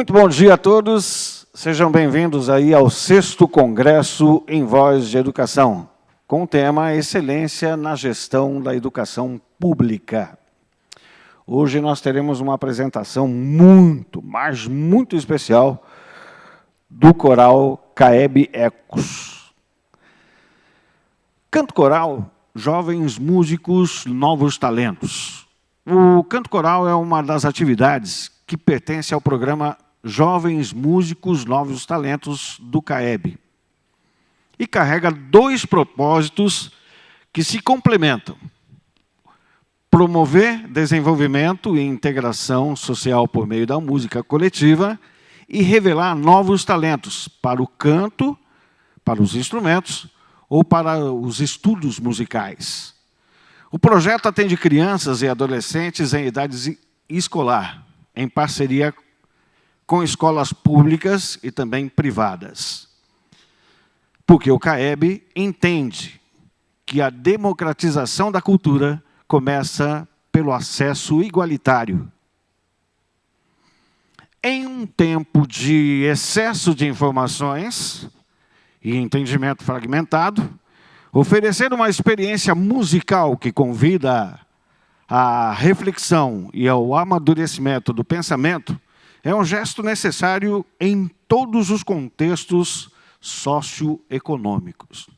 Muito bom dia a todos, sejam bem-vindos aí ao 6º Congresso em Voz de Educação, com o tema Excelência na Gestão da Educação Pública. Hoje nós teremos uma apresentação muito especial do coral CAEB Ecos. Canto coral, jovens músicos, novos talentos. O canto coral é uma das atividades que pertence ao programa Jovens Músicos Novos Talentos do CAEB. E carrega 2 propósitos que se complementam. Promover desenvolvimento e integração social por meio da música coletiva e revelar novos talentos para o canto, para os instrumentos ou para os estudos musicais. O projeto atende crianças e adolescentes em idade escolar, em parceria com escolas públicas e também privadas. Porque o CAEB entende que a democratização da cultura começa pelo acesso igualitário. Em um tempo de excesso de informações e entendimento fragmentado, oferecer uma experiência musical que convida à reflexão e ao amadurecimento do pensamento é um gesto necessário em todos os contextos socioeconômicos.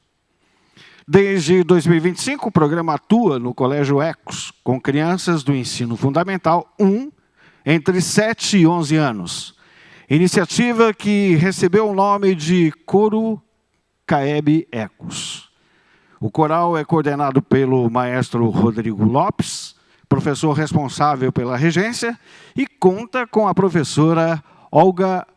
Desde 2025, o programa atua no Colégio Ecos, com crianças do ensino fundamental 1, entre 7 e 11 anos. Iniciativa que recebeu o nome de Coro CAEB Ecos. O coral é coordenado pelo maestro Rodrigo Lopes, professor responsável pela regência, e conta com a professora Olga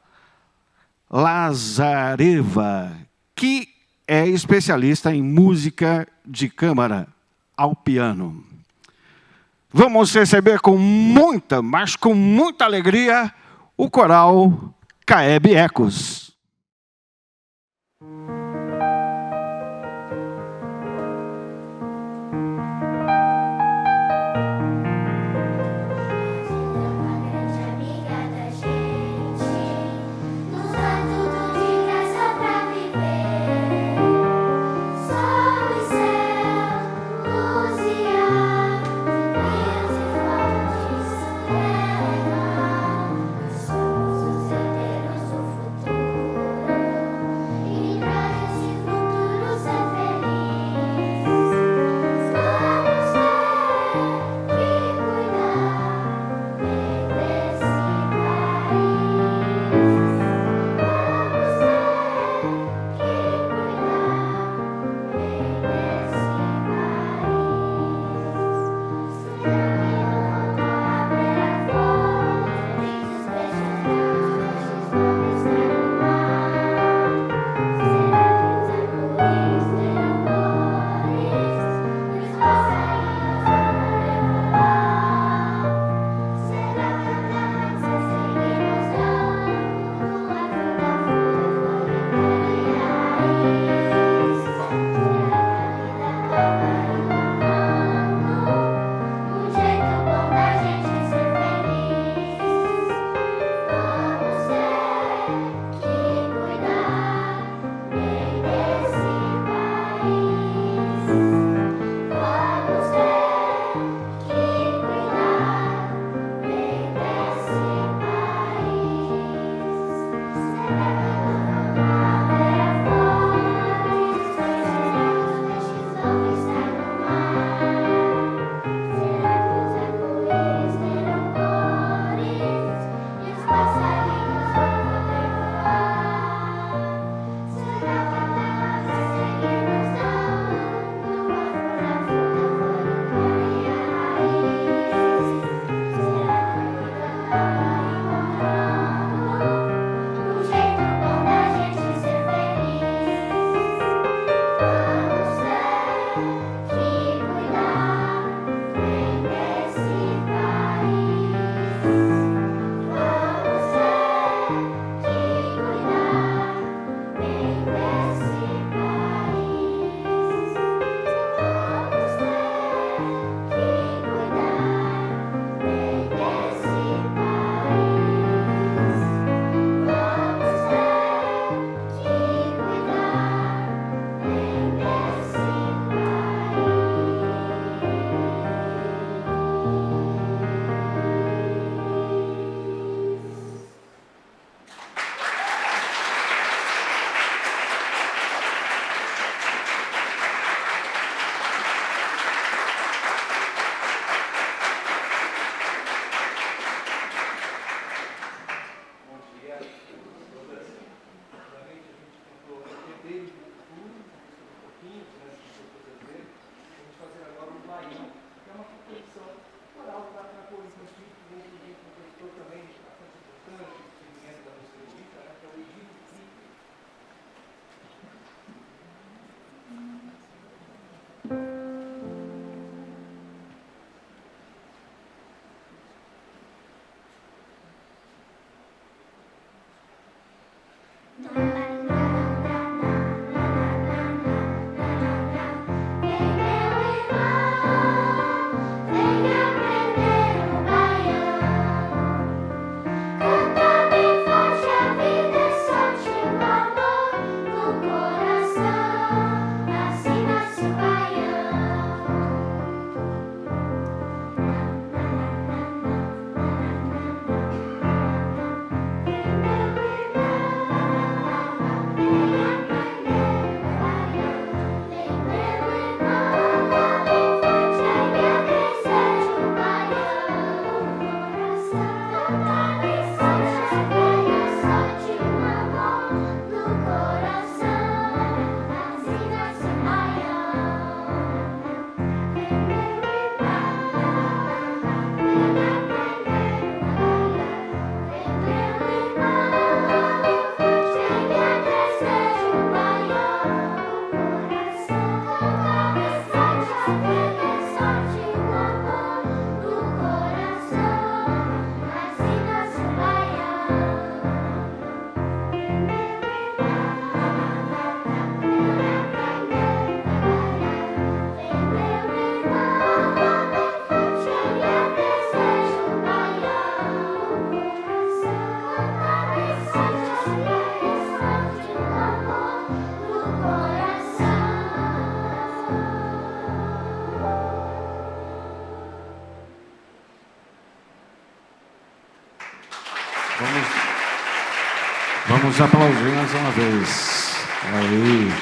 Lazareva, que é especialista em música de câmara ao piano. Vamos receber com muita alegria, o coral CAEB Ecos. Somos os herdeiros do futuro. Vamos aplaudir mais uma vez. Aí.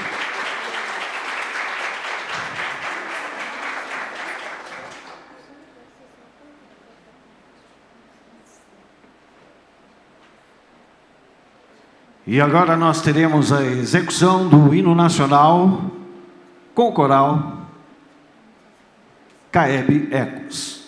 E agora nós teremos a execução do hino nacional com o coral Caeb Ecos.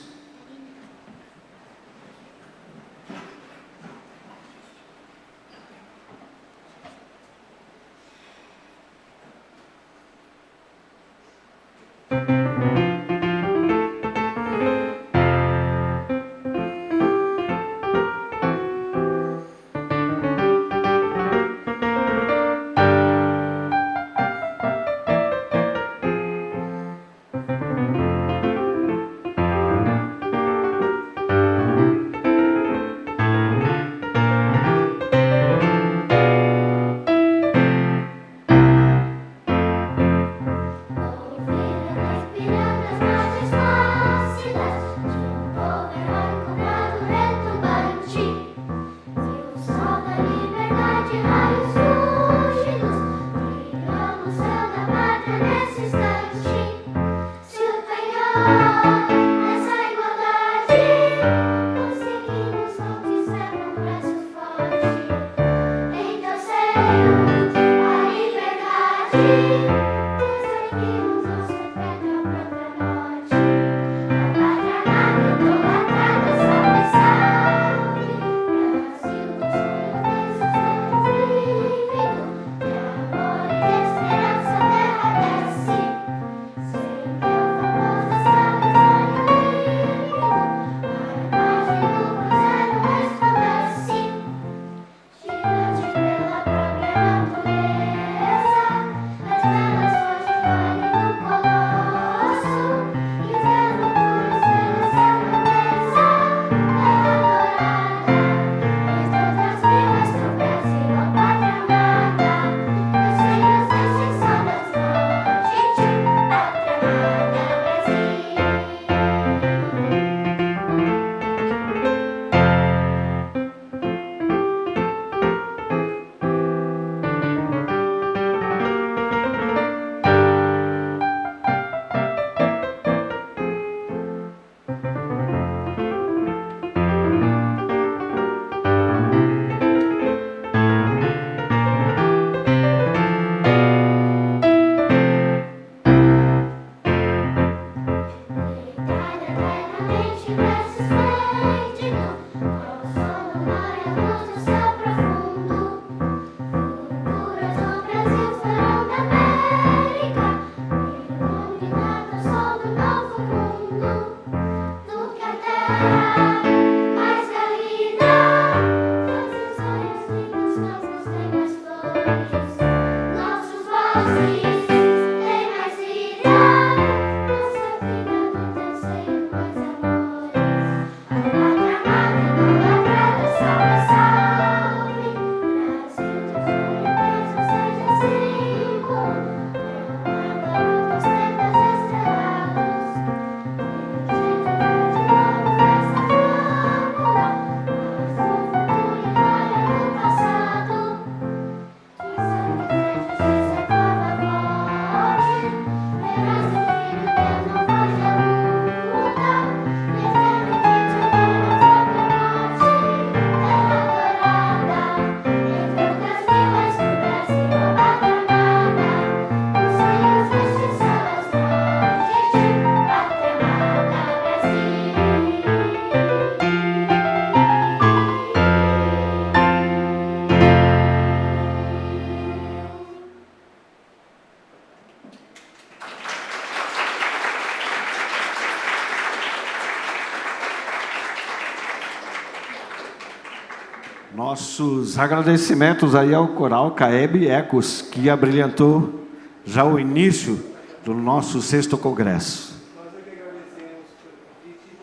Nossos agradecimentos aí ao coral Caeb Ecos, que abrilhantou já o início do nosso 6º congresso. Nós é que agradecemos pelo convite.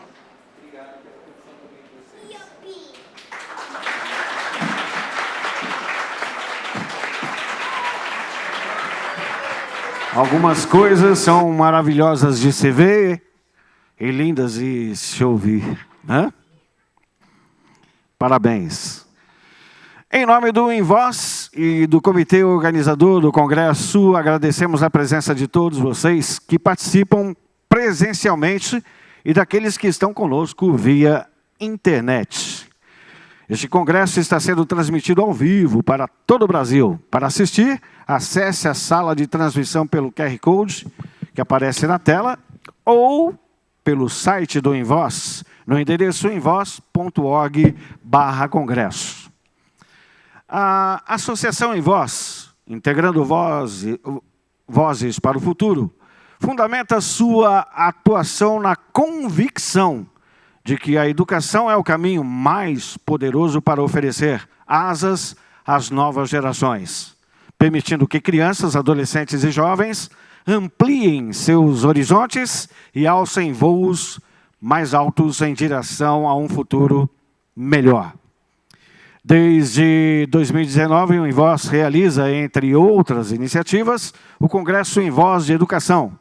Obrigado pela produção também de vocês. Algumas coisas são maravilhosas de se ver e lindas de se ouvir, né? Parabéns. Em nome do Envoz e do comitê organizador do Congresso, agradecemos a presença de todos vocês que participam presencialmente e daqueles que estão conosco via internet. Este congresso está sendo transmitido ao vivo para todo o Brasil. Para assistir, acesse a sala de transmissão pelo QR Code que aparece na tela ou pelo site do Envoz, no endereço envoz.org/congresso. A Associação Envoz, integrando Vozes para o Futuro, fundamenta sua atuação na convicção de que a educação é o caminho mais poderoso para oferecer asas às novas gerações, permitindo que crianças, adolescentes e jovens ampliem seus horizontes e alcem voos mais altos em direção a um futuro melhor. Desde 2019, o Envoz realiza, entre outras iniciativas, o Congresso Envoz de Educação,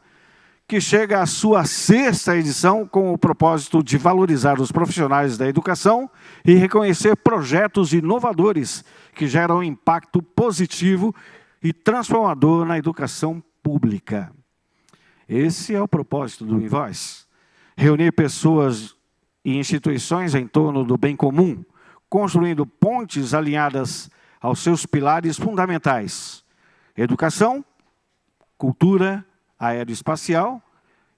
que chega à sua 6ª edição com o propósito de valorizar os profissionais da educação e reconhecer projetos inovadores que geram impacto positivo e transformador na educação pública. Esse é o propósito do Envoz: reunir pessoas e instituições em torno do bem comum, construindo pontes alinhadas aos seus pilares fundamentais: educação, cultura, aeroespacial,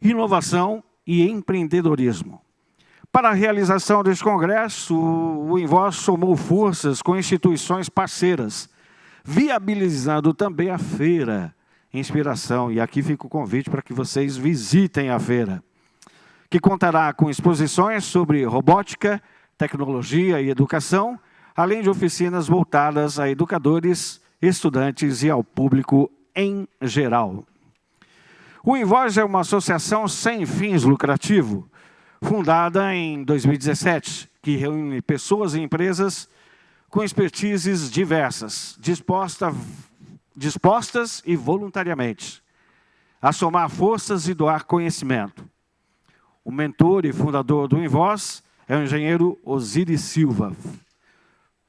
inovação e empreendedorismo. Para a realização deste congresso, o Envoz somou forças com instituições parceiras, viabilizando também a Feira Inspiração. E aqui fica o convite para que vocês visitem a feira, que contará com exposições sobre robótica, tecnologia e educação, além de oficinas voltadas a educadores, estudantes e ao público em geral. O Envoz é uma associação sem fins lucrativos, fundada em 2017, que reúne pessoas e empresas com expertises diversas, dispostas e voluntariamente a somar forças e doar conhecimento. O mentor e fundador do Envoz é o engenheiro Osíris Silva,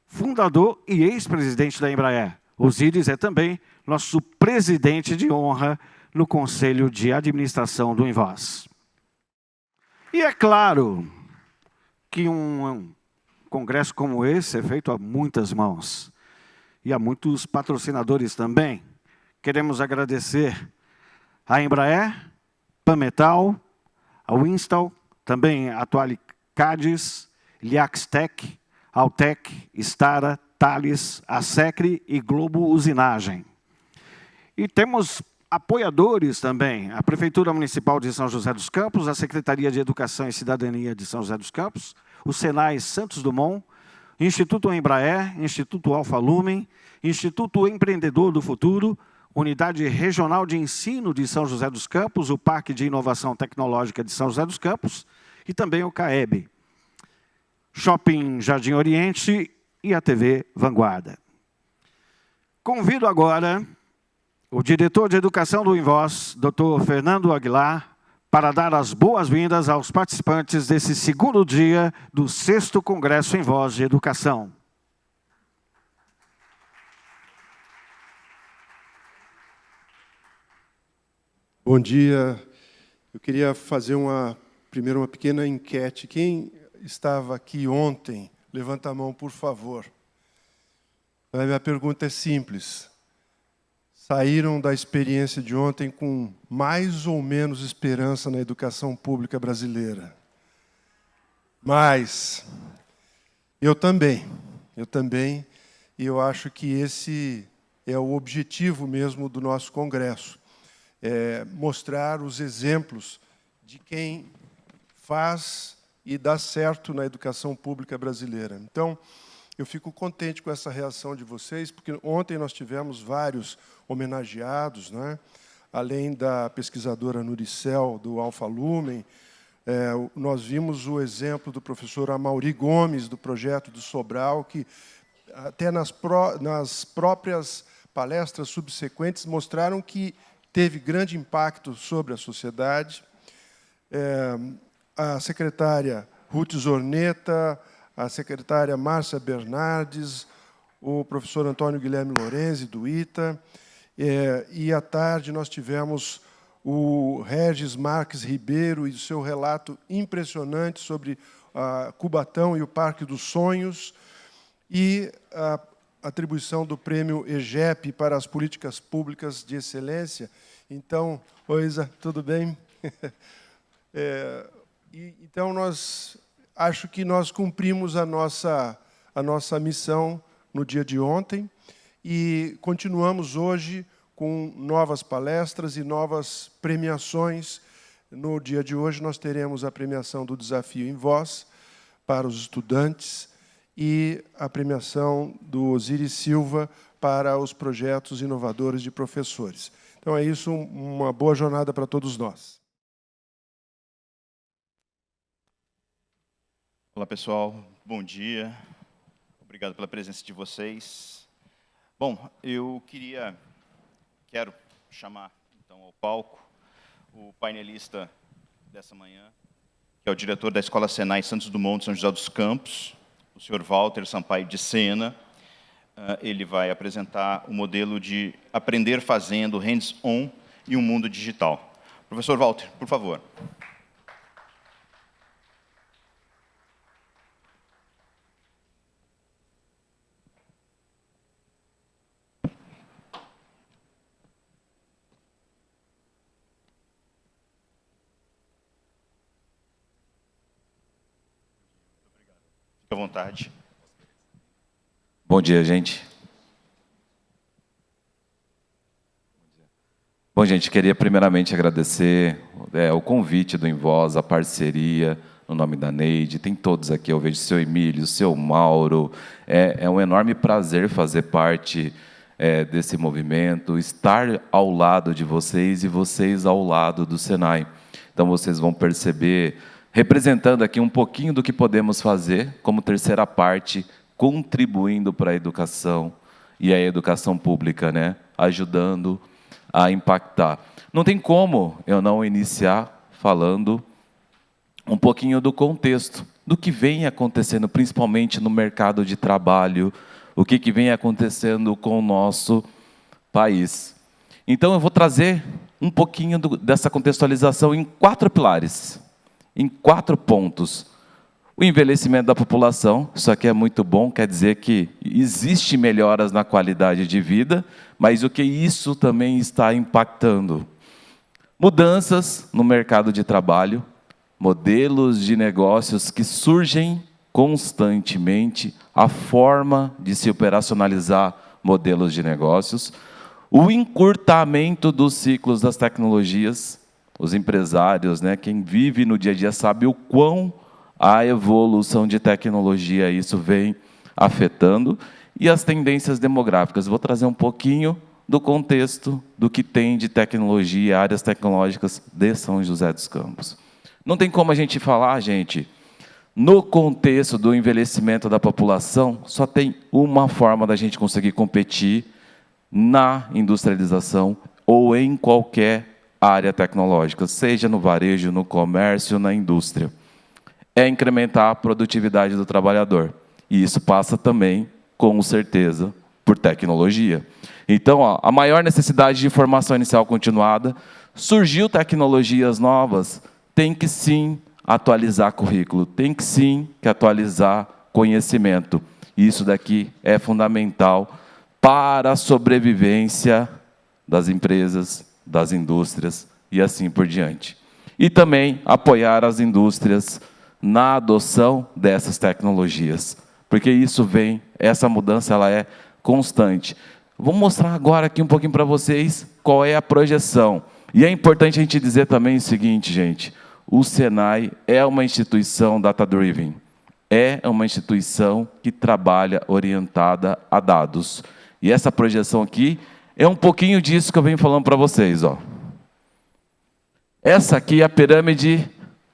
fundador e ex-presidente da Embraer. Osíris é também nosso presidente de honra no Conselho de Administração do Envoz. E é claro que um congresso como esse é feito a muitas mãos e a muitos patrocinadores também. Queremos agradecer à Embraer, Pametal, a Winstal, também a Atualicades, Liaxtec, Altec, Stara, Thales, a Secre e Globo Usinagem. E temos apoiadores também: a Prefeitura Municipal de São José dos Campos, a Secretaria de Educação e Cidadania de São José dos Campos, o Senai Santos Dumont, Instituto Embraer, Instituto Alfa Lumen, Instituto Empreendedor do Futuro, Unidade Regional de Ensino de São José dos Campos, o Parque de Inovação Tecnológica de São José dos Campos e também o CAEB, Shopping Jardim Oriente e a TV Vanguarda. Convido agora o diretor de Educação do Invoz, Dr. Fernando Aguilar, para dar as boas-vindas aos participantes desse segundo dia do 6º Congresso Invoz de Educação. Bom dia. Eu queria fazer primeiro uma pequena enquete. Quem estava aqui ontem, levanta a mão, por favor. A minha pergunta é simples. Saíram da experiência de ontem com mais ou menos esperança na educação pública brasileira? Mas eu também, e eu acho que esse é o objetivo mesmo do nosso congresso, mostrar os exemplos de quem faz e dá certo na educação pública brasileira. Então, eu fico contente com essa reação de vocês, porque ontem nós tivemos vários homenageados, né? Além da pesquisadora Nuricel, do Alfa Lumen, nós vimos o exemplo do professor Amaury Gomes, do projeto do Sobral, que até nas próprias palestras subsequentes mostraram que teve grande impacto sobre a sociedade. A secretária Ruth Zorneta, a secretária Márcia Bernardes, o professor Antônio Guilherme Lorenzi, do ITA, e à tarde nós tivemos o Regis Marques Ribeiro e o seu relato impressionante sobre Cubatão e o Parque dos Sonhos, e a atribuição do prêmio EGEP para as políticas públicas de excelência. Então, oi, Isa, tudo bem? Então, acho que nós cumprimos a nossa missão no dia de ontem e continuamos hoje com novas palestras e novas premiações. No dia de hoje, nós teremos a premiação do Desafio em Voz para os estudantes e a premiação do Osiris Silva para os projetos inovadores de professores. Então, é isso, uma boa jornada para todos nós. Olá, pessoal. Bom dia. Obrigado pela presença de vocês. Bom, eu quero chamar, então, ao palco o painelista dessa manhã, que é o diretor da Escola Senai Santos Dumont de São José dos Campos, o senhor Walter Sampaio de Sena. Ele vai apresentar o modelo de aprender fazendo, hands-on e um mundo digital. Professor Walter, por favor. Fique à vontade. Bom dia, gente. Bom, gente, queria primeiramente agradecer o convite do Invoz, a parceria, no nome da Neide, tem todos aqui, eu vejo o seu Emílio, o seu Mauro. É um enorme prazer fazer parte desse movimento, estar ao lado de vocês e vocês ao lado do Senai. Então, vocês vão perceber, representando aqui um pouquinho do que podemos fazer, como terceira parte, contribuindo para a educação e a educação pública, né? Ajudando a impactar. Não tem como eu não iniciar falando um pouquinho do contexto, do que vem acontecendo, principalmente no mercado de trabalho, o que vem acontecendo com o nosso país. Então, eu vou trazer um pouquinho dessa contextualização em 4 pilares, em 4 pontos. O envelhecimento da população, isso aqui é muito bom, quer dizer que existe melhoras na qualidade de vida, mas o que isso também está impactando? Mudanças no mercado de trabalho, modelos de negócios que surgem constantemente, a forma de se operacionalizar modelos de negócios, o encurtamento dos ciclos das tecnologias, os empresários, né, quem vive no dia a dia sabe o quão a evolução de tecnologia, isso vem afetando, e as tendências demográficas. Vou trazer um pouquinho do contexto do que tem de tecnologia, áreas tecnológicas de São José dos Campos. Não tem como a gente falar, gente, no contexto do envelhecimento da população, só tem uma forma da gente conseguir competir na industrialização ou em qualquer área tecnológica, seja no varejo, no comércio, na indústria. É incrementar a produtividade do trabalhador. E isso passa também, com certeza, por tecnologia. Então, a maior necessidade de formação inicial continuada, surgiu tecnologias novas, tem que sim atualizar currículo, tem que sim que atualizar conhecimento. Isso daqui é fundamental para a sobrevivência das empresas, das indústrias e assim por diante. E também apoiar as indústrias na adoção dessas tecnologias, porque isso vem, essa mudança ela é constante. Vou mostrar agora aqui um pouquinho para vocês qual é a projeção. E é importante a gente dizer também o seguinte, gente, o Senai é uma instituição data-driven, é uma instituição que trabalha orientada a dados. E essa projeção aqui é um pouquinho disso que eu venho falando para vocês. Ó. Essa aqui é a pirâmide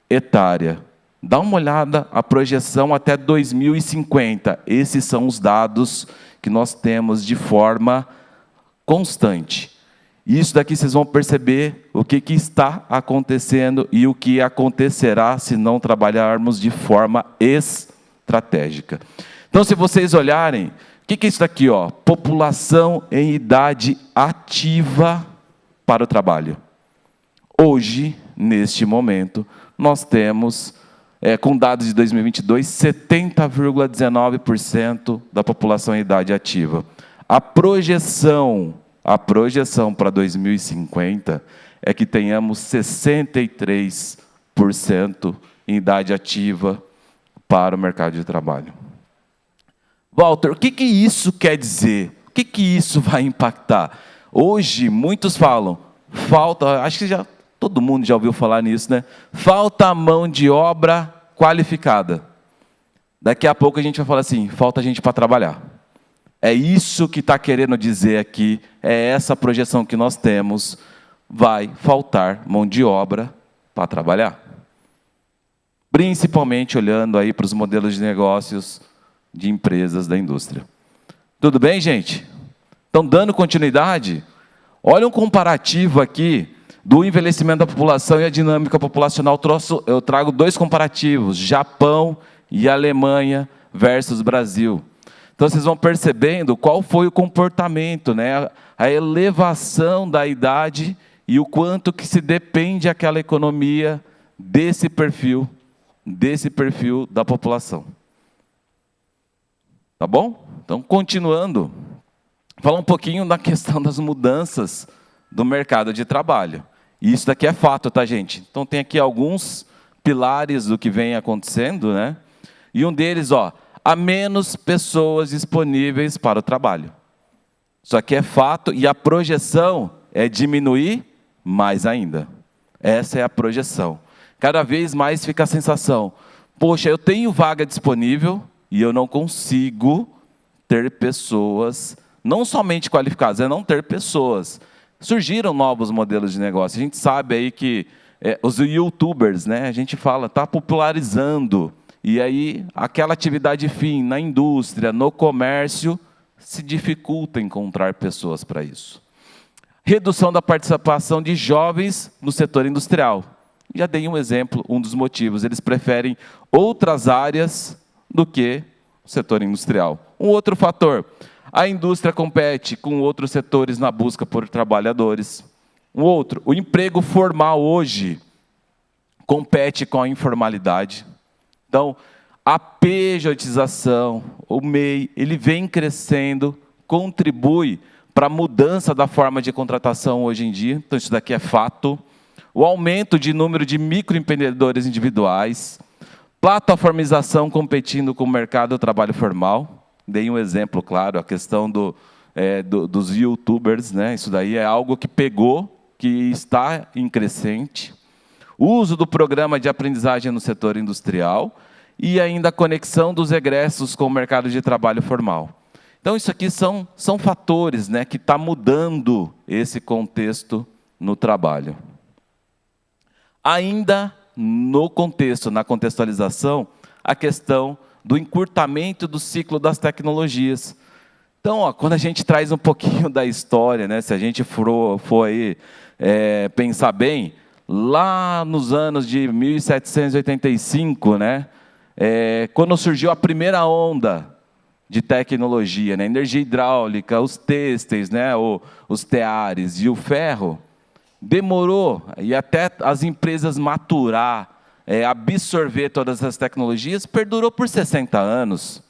etária. Dá uma olhada, a projeção até 2050. Esses são os dados que nós temos de forma constante. Isso daqui vocês vão perceber o que está acontecendo e o que acontecerá se não trabalharmos de forma estratégica. Então, se vocês olharem, o que é isso daqui? Ó? População em idade ativa para o trabalho. Hoje, neste momento, nós temos, com dados de 2022, 70,19% da população em idade ativa. A projeção para 2050 é que tenhamos 63% em idade ativa para o mercado de trabalho. Walter, o que isso quer dizer? O que isso vai impactar? Hoje, muitos falam, falta, acho que todo mundo já ouviu falar nisso, né? Falta mão de obra qualificada. Daqui a pouco a gente vai falar assim, falta gente para trabalhar. É isso que está querendo dizer aqui, é essa projeção que nós temos, vai faltar mão de obra para trabalhar. Principalmente olhando aí para os modelos de negócios de empresas da indústria. Tudo bem, gente? Estão dando continuidade? Olha um comparativo aqui do envelhecimento da população e a dinâmica populacional. Eu trago dois comparativos, Japão e Alemanha versus Brasil. Então, vocês vão percebendo qual foi o comportamento, né? A elevação da idade e o quanto que se depende aquela economia desse perfil da população. Tá bom? Então, continuando, falar um pouquinho da questão das mudanças do mercado de trabalho. E isso daqui é fato, tá, gente? Então, tem aqui alguns pilares do que vem acontecendo, né? E um deles, ó, há menos pessoas disponíveis para o trabalho. Isso aqui é fato e a projeção é diminuir mais ainda. Essa é a projeção. Cada vez mais fica a sensação, poxa, eu tenho vaga disponível e eu não consigo ter pessoas, não somente qualificadas, é não ter pessoas. Surgiram novos modelos de negócio. A gente sabe aí que os YouTubers, né, a gente fala, está popularizando. E aí, aquela atividade fim na indústria, no comércio, se dificulta encontrar pessoas para isso. Redução da participação de jovens no setor industrial. Já dei um exemplo, um dos motivos. Eles preferem outras áreas do que o setor industrial. Um outro fator, a indústria compete com outros setores na busca por trabalhadores. Um outro, o emprego formal hoje compete com a informalidade. Então, a pejotização, o MEI, ele vem crescendo, contribui para a mudança da forma de contratação hoje em dia. Então, isso daqui é fato. O aumento de número de microempreendedores individuais, plataformização competindo com o mercado do trabalho formal. Dei um exemplo, claro, a questão dos YouTubers, né? Isso daí é algo que pegou, que está em crescente. O uso do programa de aprendizagem no setor industrial e ainda a conexão dos egressos com o mercado de trabalho formal. Então, isso aqui são fatores, né, que estão mudando esse contexto no trabalho. Ainda no contexto, na contextualização, a questão do encurtamento do ciclo das tecnologias. Então, ó, quando a gente traz um pouquinho da história, né, se a gente for aí, pensar bem, lá nos anos de 1785, né, quando surgiu a primeira onda de tecnologia, né, energia hidráulica, os têxteis, né, os teares e o ferro, demorou, e até as empresas maturar, absorver todas as tecnologias, perdurou por 60 anos.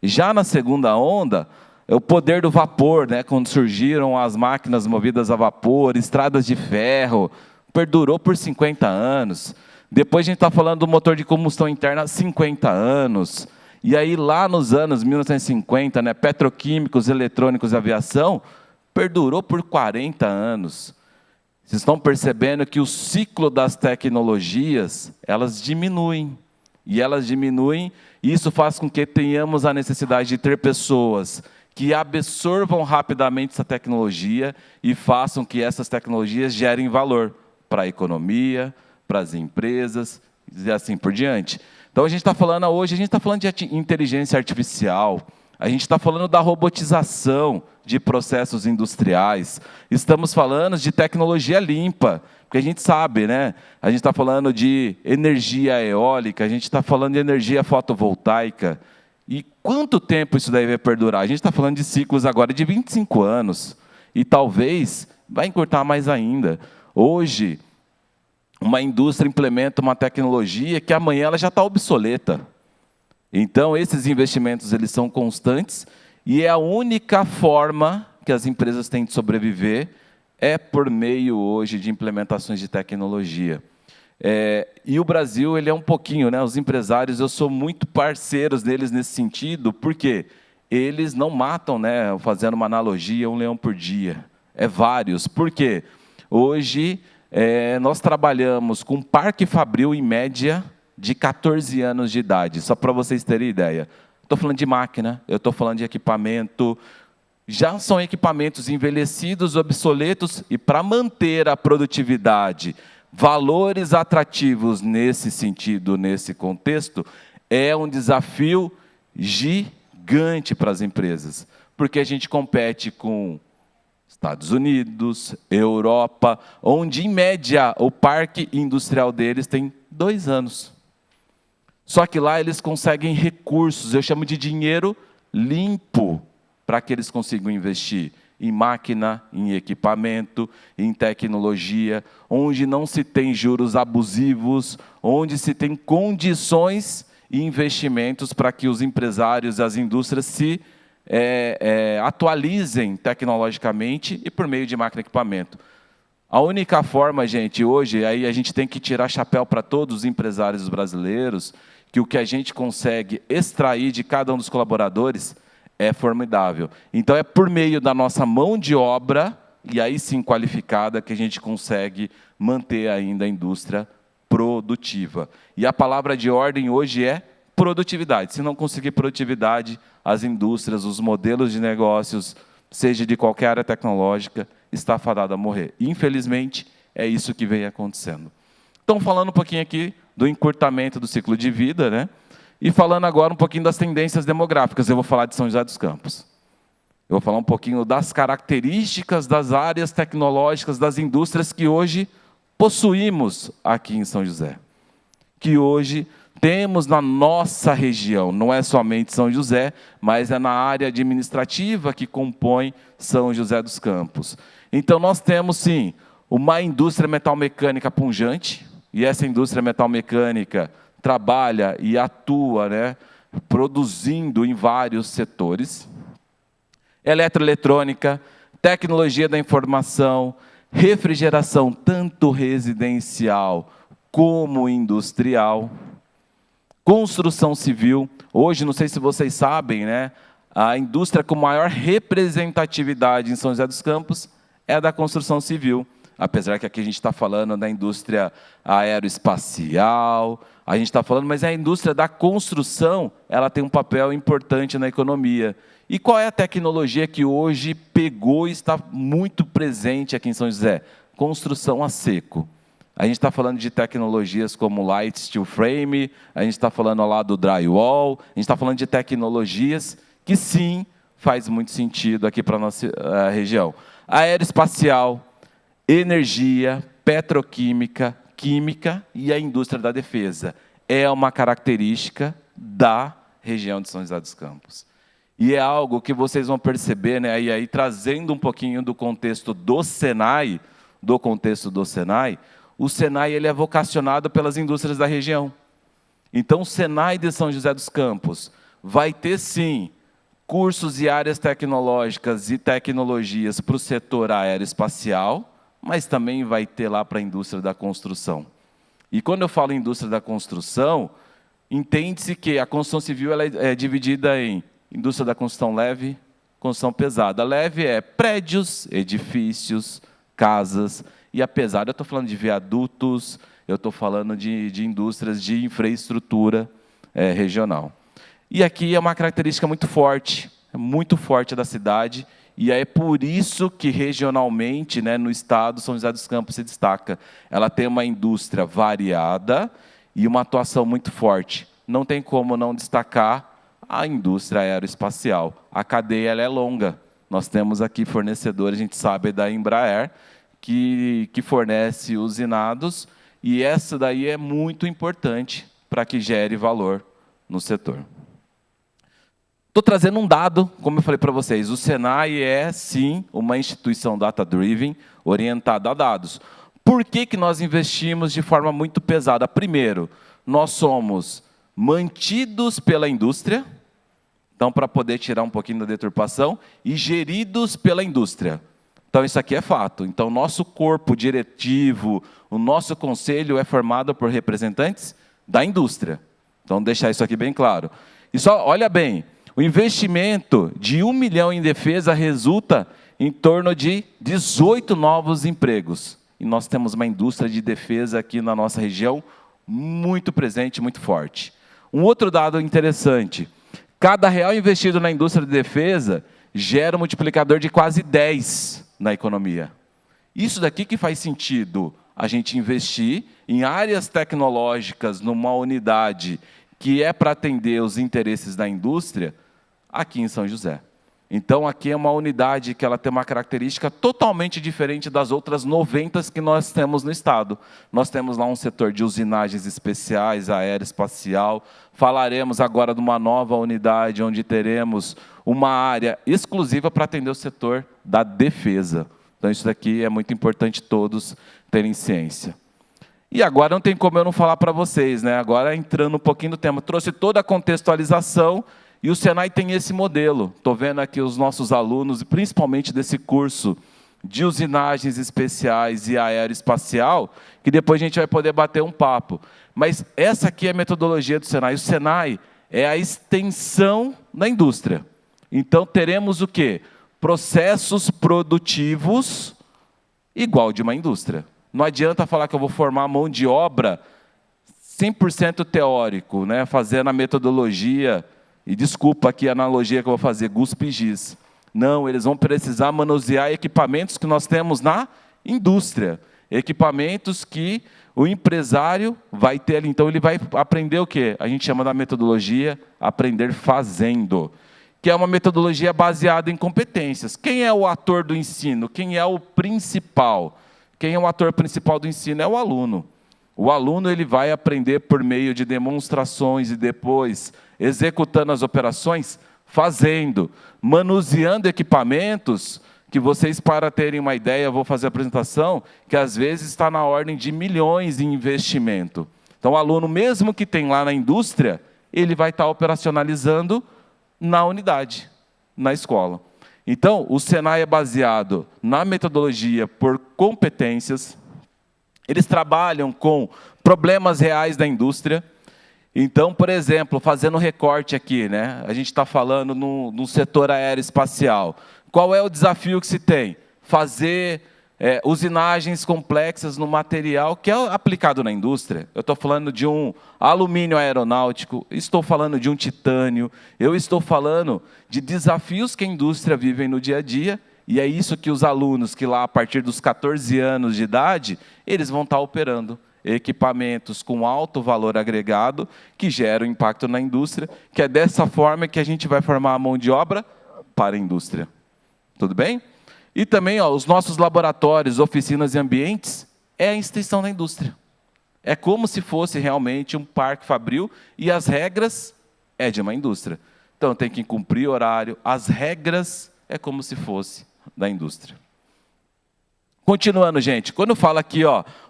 Já na segunda onda, o poder do vapor, né, quando surgiram as máquinas movidas a vapor, estradas de ferro, perdurou por 50 anos. Depois a gente está falando do motor de combustão interna, 50 anos. E aí, lá nos anos 1950, né, petroquímicos, eletrônicos e aviação, perdurou por 40 anos. Vocês estão percebendo que o ciclo das tecnologias, elas diminuem. E elas diminuem, e isso faz com que tenhamos a necessidade de ter pessoas que absorvam rapidamente essa tecnologia e façam que essas tecnologias gerem valor para a economia, para as empresas, e assim por diante. Então, hoje a gente está falando de inteligência artificial, a gente está falando da robotização de processos industriais, estamos falando de tecnologia limpa, porque a gente sabe, né? A gente está falando de energia eólica, a gente está falando de energia fotovoltaica. E quanto tempo isso daí vai perdurar? A gente está falando de ciclos agora de 25 anos, e talvez vai encurtar mais ainda. Hoje, uma indústria implementa uma tecnologia que amanhã ela já está obsoleta. Então, esses investimentos eles são constantes, e é a única forma que as empresas têm de sobreviver é por meio, hoje, de implementações de tecnologia. E o Brasil, ele é um pouquinho, né, os empresários, eu sou muito parceiros deles nesse sentido, porque eles não matam, né, fazendo uma analogia, um leão por dia. Vários. Por quê? Hoje, nós trabalhamos com um parque fabril, em média, de 14 anos de idade, só para vocês terem ideia. Estou falando de máquina, eu estou falando de equipamento, já são equipamentos envelhecidos, obsoletos, e para manter a produtividade, valores atrativos nesse sentido, nesse contexto, é um desafio gigante para as empresas, porque a gente compete com Estados Unidos, Europa, onde, em média, o parque industrial deles tem 2 anos. Só que lá eles conseguem recursos, eu chamo de dinheiro limpo, para que eles consigam investir em máquina, em equipamento, em tecnologia, onde não se tem juros abusivos, onde se tem condições e investimentos para que os empresários e as indústrias se atualizem tecnologicamente e por meio de máquina e equipamento. A única forma, gente, hoje, aí a gente tem que tirar chapéu para todos os empresários brasileiros, que o que a gente consegue extrair de cada um dos colaboradores é formidável. Então, é por meio da nossa mão de obra, e aí sim qualificada, que a gente consegue manter ainda a indústria produtiva. E a palavra de ordem hoje é produtividade. Se não conseguir produtividade, as indústrias, os modelos de negócios, seja de qualquer área tecnológica, está fadado a morrer. Infelizmente, é isso que vem acontecendo. Então, falando um pouquinho aqui do encurtamento do ciclo de vida, né? E falando agora um pouquinho das tendências demográficas, eu vou falar de São José dos Campos. Eu vou falar um pouquinho das características das áreas tecnológicas, das indústrias que hoje possuímos aqui em São José. Que hoje temos na nossa região, não é somente São José, mas é na área administrativa que compõe São José dos Campos. Então, nós temos, sim, uma indústria metalmecânica pujante, e essa indústria metalmecânica trabalha e atua, né, produzindo em vários setores. Eletroeletrônica, tecnologia da informação, refrigeração, tanto residencial como industrial. Construção civil. Hoje, não sei se vocês sabem, né, a indústria com maior representatividade em São José dos Campos é a da construção civil. Apesar que aqui a gente está falando da indústria aeroespacial, a gente está falando, mas a indústria da construção, ela tem um papel importante na economia. E qual é a tecnologia que hoje pegou e está muito presente aqui em São José? Construção a seco. A gente está falando de tecnologias como light steel frame, a gente está falando lá do drywall, a gente está falando de tecnologias que sim, faz muito sentido aqui para a nossa região. Aeroespacial, energia, petroquímica, química e a indústria da defesa. É uma característica da região de São José dos Campos. E é algo que vocês vão perceber, né, e aí trazendo um pouquinho do contexto do Senai, o Senai ele é vocacionado pelas indústrias da região. Então, o Senai de São José dos Campos vai ter, sim, cursos e áreas tecnológicas e tecnologias para o setor aeroespacial, mas também vai ter lá para a indústria da construção. E quando eu falo indústria da construção, entende-se que a construção civil ela é dividida em indústria da construção leve, construção pesada. Leve é prédios, edifícios, casas, e a pesada eu estou falando de viadutos, eu estou falando de indústrias de infraestrutura regional. E aqui é uma característica muito forte da cidade, e é por isso que regionalmente, né, no estado, São José dos Campos se destaca. Ela tem uma indústria variada e uma atuação muito forte. Não tem como não destacar a indústria aeroespacial. A cadeia ela é longa. Nós temos aqui fornecedores, a gente sabe, da Embraer, que fornece usinados, e essa daí é muito importante para que gere valor no setor. Estou trazendo um dado, como eu falei para vocês, o Senai é, sim, uma instituição data-driven, orientada a dados. Por que nós investimos de forma muito pesada? Primeiro, nós somos mantidos pela indústria, então, para poder tirar um pouquinho da deturpação, e geridos pela indústria. Então, isso aqui é fato. Então, nosso corpo diretivo, o nosso conselho é formado por representantes da indústria. Então, deixar isso aqui bem claro. E só, olha bem, o investimento de 1 milhão em defesa resulta em torno de 18 novos empregos. E nós temos uma indústria de defesa aqui na nossa região muito presente, muito forte. Um outro dado interessante, cada real investido na indústria de defesa gera um multiplicador de quase 10 na economia. Isso daqui que faz sentido a gente investir em áreas tecnológicas numa unidade que é para atender os interesses da indústria aqui em São José. Então, aqui é uma unidade que ela tem uma característica totalmente diferente das outras 90 que nós temos no estado. Nós temos lá um setor de usinagens especiais, aeroespacial. Falaremos agora de uma nova unidade, onde teremos uma área exclusiva para atender o setor da defesa. Então, isso daqui é muito importante todos terem ciência. E agora não tem como eu não falar para vocês, né? Agora, entrando um pouquinho no tema, trouxe toda a contextualização. E o Senai tem esse modelo. Estou vendo aqui os nossos alunos, principalmente desse curso de usinagens especiais e aeroespacial, que depois a gente vai poder bater um papo. Mas essa aqui é a metodologia do Senai. O Senai é a extensão da indústria. Então, teremos o quê? Processos produtivos igual de uma indústria. Não adianta falar que eu vou formar mão de obra 100% teórico, né? Fazendo a metodologia. E desculpa aqui a analogia que eu vou fazer, guspe e giz. Não, eles vão precisar manusear equipamentos que nós temos na indústria. Equipamentos que o empresário vai ter ali. Então, ele vai aprender o quê? A gente chama da metodologia aprender fazendo, que é uma metodologia baseada em competências. Quem é o ator do ensino? Quem é o principal? Quem é o ator principal do ensino? É o aluno. O aluno ele vai aprender por meio de demonstrações e depois executando as operações, fazendo, manuseando equipamentos, que vocês, para terem uma ideia, eu vou fazer a apresentação, que às vezes está na ordem de milhões em investimento. Então, o aluno, mesmo que tem lá na indústria, ele vai estar operacionalizando na unidade, na escola. Então, o Senai é baseado na metodologia por competências. Eles trabalham com problemas reais da indústria. Então, por exemplo, fazendo recorte aqui, né? A gente está falando no setor aeroespacial. Qual é o desafio que se tem? Fazer usinagens complexas no material que é aplicado na indústria. Eu estou falando de um alumínio aeronáutico, estou falando de um titânio, eu estou falando de desafios que a indústria vive no dia a dia, e é isso que os alunos, que lá a partir dos 14 anos de idade, eles vão estar operando equipamentos com alto valor agregado, que geram impacto na indústria, que é dessa forma que a gente vai formar a mão de obra para a indústria. Tudo bem? E também os nossos laboratórios, oficinas e ambientes é a extensão da indústria. É como se fosse realmente um parque fabril e as regras é de uma indústria. Então tem que cumprir horário, as regras é como se fosse da indústria. Continuando, gente, quando fala aqui,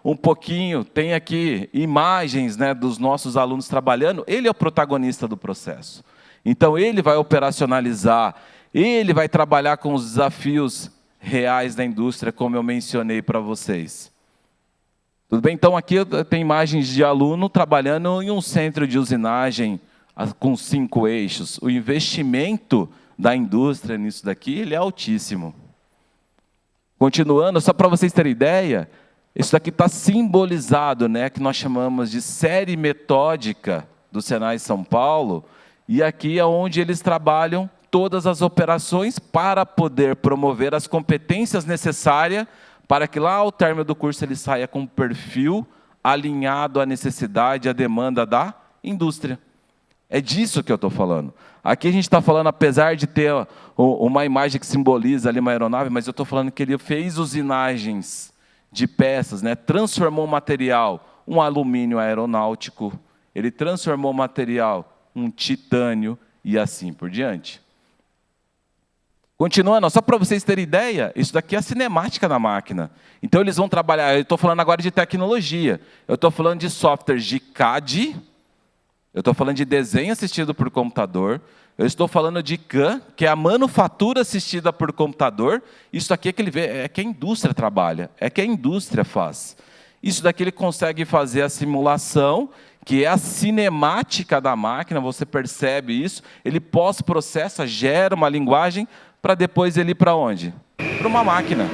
um pouquinho, tem aqui imagens, né, dos nossos alunos trabalhando, ele é o protagonista do processo. Então, ele vai operacionalizar, ele vai trabalhar com os desafios reais da indústria, como eu mencionei para vocês. Tudo bem? Então, aqui tem imagens de aluno trabalhando em um centro de usinagem com 5 eixos. O investimento da indústria nisso daqui, ele é altíssimo. Continuando, só para vocês terem ideia, isso daqui está simbolizado, né, que nós chamamos de série metódica do Senai São Paulo, e aqui é onde eles trabalham todas as operações para poder promover as competências necessárias para que lá ao término do curso ele saia com um perfil alinhado à necessidade, à demanda da indústria. É disso que eu estou falando. Aqui a gente está falando, apesar de ter uma imagem que simboliza ali uma aeronave, mas eu estou falando que ele fez usinagens de peças, né? Transformou o material, um alumínio aeronáutico, ele transformou o material, um titânio, e assim por diante. Continuando, só para vocês terem ideia, isso daqui é a cinemática da máquina. Então eles vão trabalhar, eu estou falando agora de tecnologia, eu estou falando de softwares de CAD, eu estou falando de desenho assistido por computador, eu estou falando de CAM, que é a manufatura assistida por computador. Isso aqui é que ele vê, é que a indústria trabalha, é que a indústria faz. Isso daqui ele consegue fazer a simulação, que é a cinemática da máquina, você percebe isso, ele pós-processa, gera uma linguagem, para depois ele ir para onde? Para uma máquina.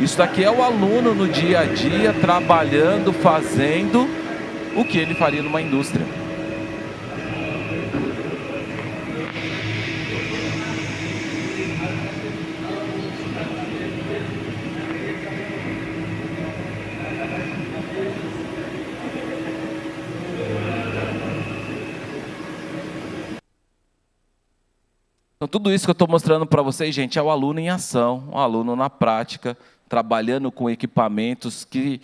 Isso daqui é o aluno no dia a dia, trabalhando, fazendo o que ele faria numa indústria. Então, tudo isso que eu estou mostrando para vocês, gente, é o aluno em ação, o aluno na prática, trabalhando com equipamentos que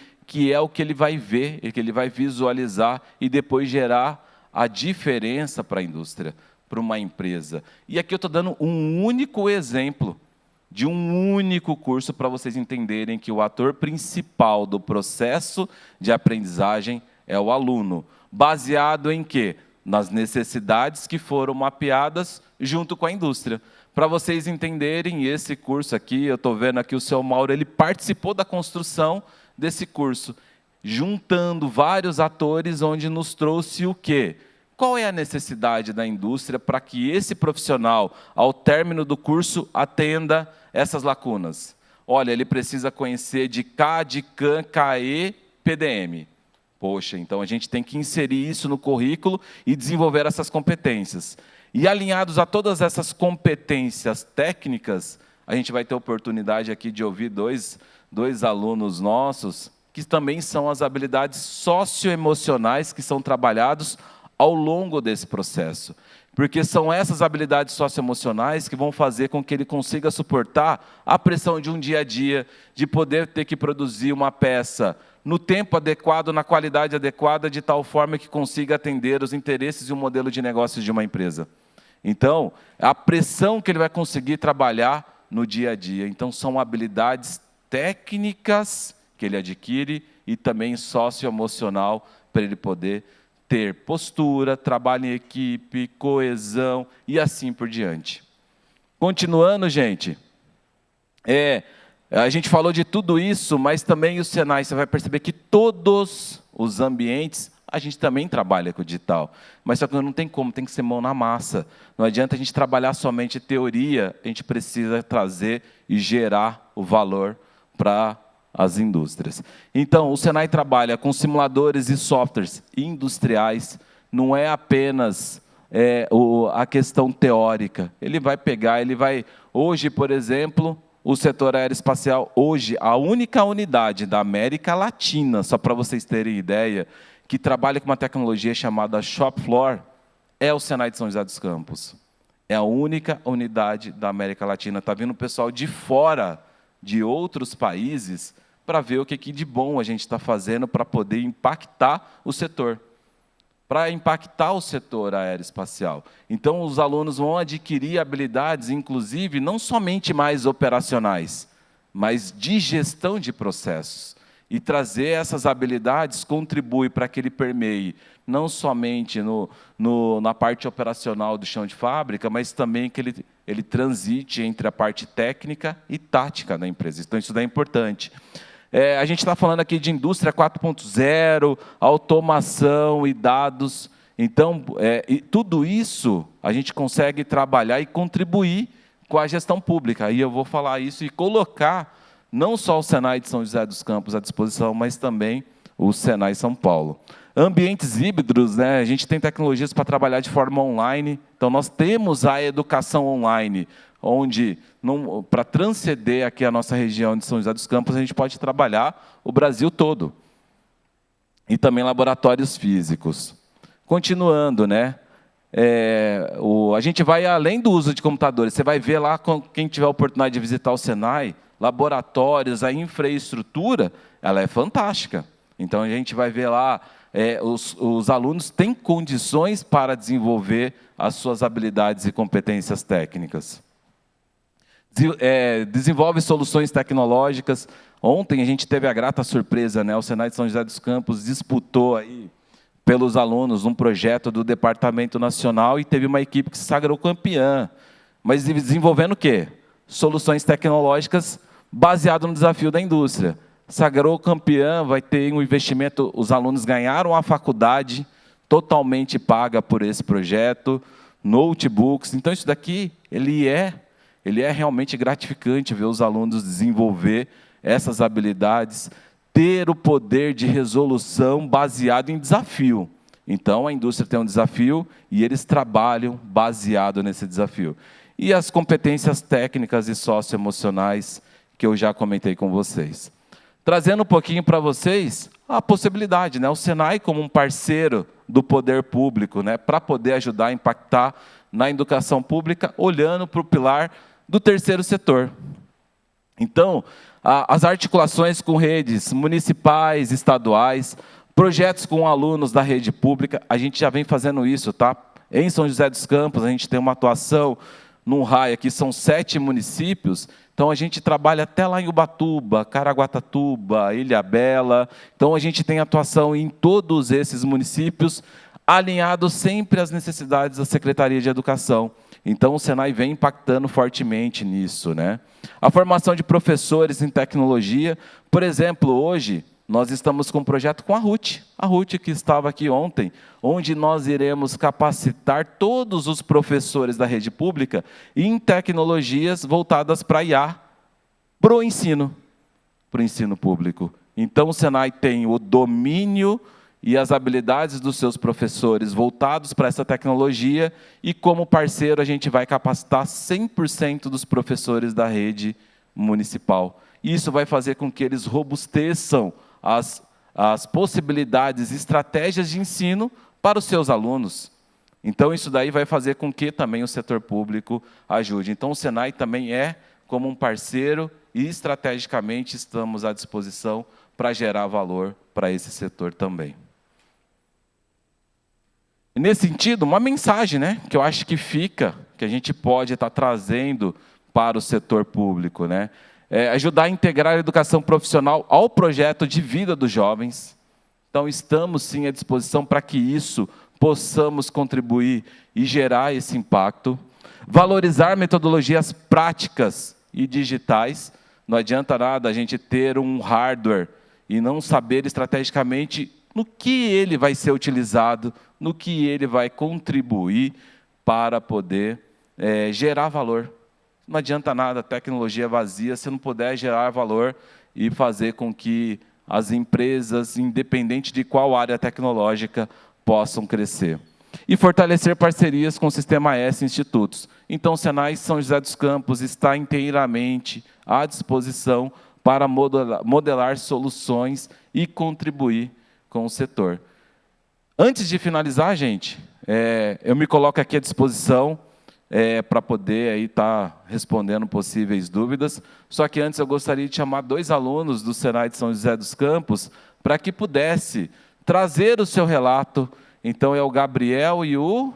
é o que ele vai ver, que ele vai visualizar e depois gerar a diferença para a indústria, para uma empresa. E aqui eu estou dando um único exemplo de um único curso para vocês entenderem que o ator principal do processo de aprendizagem é o aluno. Baseado em quê? Nas necessidades que foram mapeadas junto com a indústria. Para vocês entenderem, esse curso aqui, eu estou vendo aqui o seu Mauro, ele participou da construção desse curso, juntando vários atores, onde nos trouxe o quê? Qual é a necessidade da indústria para que esse profissional, ao término do curso, atenda essas lacunas? Olha, ele precisa conhecer de CAD, CAM, CAE, PDM. Poxa, então a gente tem que inserir isso no currículo e desenvolver essas competências. E alinhados a todas essas competências técnicas, a gente vai ter a oportunidade aqui de ouvir dois alunos nossos, que também são as habilidades socioemocionais que são trabalhados ao longo desse processo. Porque são essas habilidades socioemocionais que vão fazer com que ele consiga suportar a pressão de um dia a dia, de poder ter que produzir uma peça no tempo adequado, na qualidade adequada, de tal forma que consiga atender os interesses e o modelo de negócios de uma empresa. Então, a pressão que ele vai conseguir trabalhar no dia a dia. Então, são habilidades técnicas que ele adquire e também socioemocional para ele poder ter postura, trabalho em equipe, coesão e assim por diante. Continuando, gente, a gente falou de tudo isso, mas também o Senai, você vai perceber que todos os ambientes, a gente também trabalha com o digital. Mas só que não tem como, tem que ser mão na massa. Não adianta a gente trabalhar somente teoria, a gente precisa trazer e gerar o valor para as indústrias. Então, o Senai trabalha com simuladores e softwares industriais, não é apenas a questão teórica. Ele vai pegar, hoje, por exemplo, o setor aeroespacial, hoje, a única unidade da América Latina, só para vocês terem ideia, que trabalha com uma tecnologia chamada Shop Floor, é o Senai de São José dos Campos. É a única unidade da América Latina. Está vindo o pessoal de fora, de outros países, para ver o que de bom a gente está fazendo para poder impactar o setor. Para impactar o setor aeroespacial. Então, os alunos vão adquirir habilidades, inclusive, não somente mais operacionais, mas de gestão de processos. E trazer essas habilidades contribui para que ele permeie, não somente na parte operacional do chão de fábrica, mas também que ele transite entre a parte técnica e tática da empresa. Então, isso daí é importante. A gente está falando aqui de indústria 4.0, automação e dados. Então, tudo isso a gente consegue trabalhar e contribuir com a gestão pública. Aí eu vou falar isso e colocar não só o Senai de São José dos Campos à disposição, mas também o Senai São Paulo. Ambientes híbridos, né? A gente tem tecnologias para trabalhar de forma online. Então, nós temos a educação online, onde, para transcender aqui a nossa região de São José dos Campos, a gente pode trabalhar o Brasil todo. E também laboratórios físicos. Continuando, né? A gente vai além do uso de computadores. Você vai ver lá, quem tiver a oportunidade de visitar o Senai, laboratórios, a infraestrutura, ela é fantástica. Então, a gente vai ver lá, os alunos têm condições para desenvolver as suas habilidades e competências técnicas. Desenvolve soluções tecnológicas. Ontem a gente teve a grata surpresa, né? O Senai de São José dos Campos disputou aí, pelos alunos, um projeto do Departamento Nacional e teve uma equipe que se sagrou campeã. Mas desenvolvendo o quê? Soluções tecnológicas baseado no desafio da indústria. Sagrou campeã, vai ter um investimento, os alunos ganharam a faculdade totalmente paga por esse projeto, notebooks. Então, isso daqui, ele é realmente gratificante ver os alunos desenvolver essas habilidades, ter o poder de resolução baseado em desafio. Então, a indústria tem um desafio e eles trabalham baseado nesse desafio. E as competências técnicas e socioemocionais que eu já comentei com vocês. Trazendo um pouquinho para vocês a possibilidade, né? O Senai como um parceiro do poder público, né? Para poder ajudar a impactar na educação pública, olhando para o pilar do terceiro setor. Então, as articulações com redes municipais, estaduais, projetos com alunos da rede pública, a gente já vem fazendo isso, tá? Em São José dos Campos, a gente tem uma atuação num raio aqui, são 7 municípios, então a gente trabalha até lá em Ubatuba, Caraguatatuba, Ilhabela, então a gente tem atuação em todos esses municípios, alinhado sempre às necessidades da Secretaria de Educação. Então, o Senai vem impactando fortemente nisso, né? A formação de professores em tecnologia, por exemplo, hoje, nós estamos com um projeto com a Ruth que estava aqui ontem, onde nós iremos capacitar todos os professores da rede pública em tecnologias voltadas para a IA, para o ensino público. Então, o Senai tem o domínio e as habilidades dos seus professores voltados para essa tecnologia, e como parceiro a gente vai capacitar 100% dos professores da rede municipal. Isso vai fazer com que eles robusteçam as possibilidades e estratégias de ensino para os seus alunos. Então, isso daí vai fazer com que também o setor público ajude. Então, o Senai também é como um parceiro e, estrategicamente, estamos à disposição para gerar valor para esse setor também. E, nesse sentido, uma mensagem, né, que eu acho que que a gente pode estar trazendo para o setor público, né? Ajudar a integrar a educação profissional ao projeto de vida dos jovens. Então, estamos sim à disposição para que isso possamos contribuir e gerar esse impacto. Valorizar metodologias práticas e digitais. Não adianta nada a gente ter um hardware e não saber estrategicamente no que ele vai ser utilizado, no que ele vai contribuir para poder gerar valor. Não adianta nada tecnologia vazia se não puder gerar valor e fazer com que as empresas, independente de qual área tecnológica, possam crescer. E fortalecer parcerias com o Sistema S Institutos. Então, o Senai São José dos Campos está inteiramente à disposição para modelar soluções e contribuir com o setor. Antes de finalizar, gente, eu me coloco aqui à disposição para poder estar respondendo possíveis dúvidas. Só que antes eu gostaria de chamar 2 alunos do Senai de São José dos Campos para que pudesse trazer o seu relato. Então, é o Gabriel e o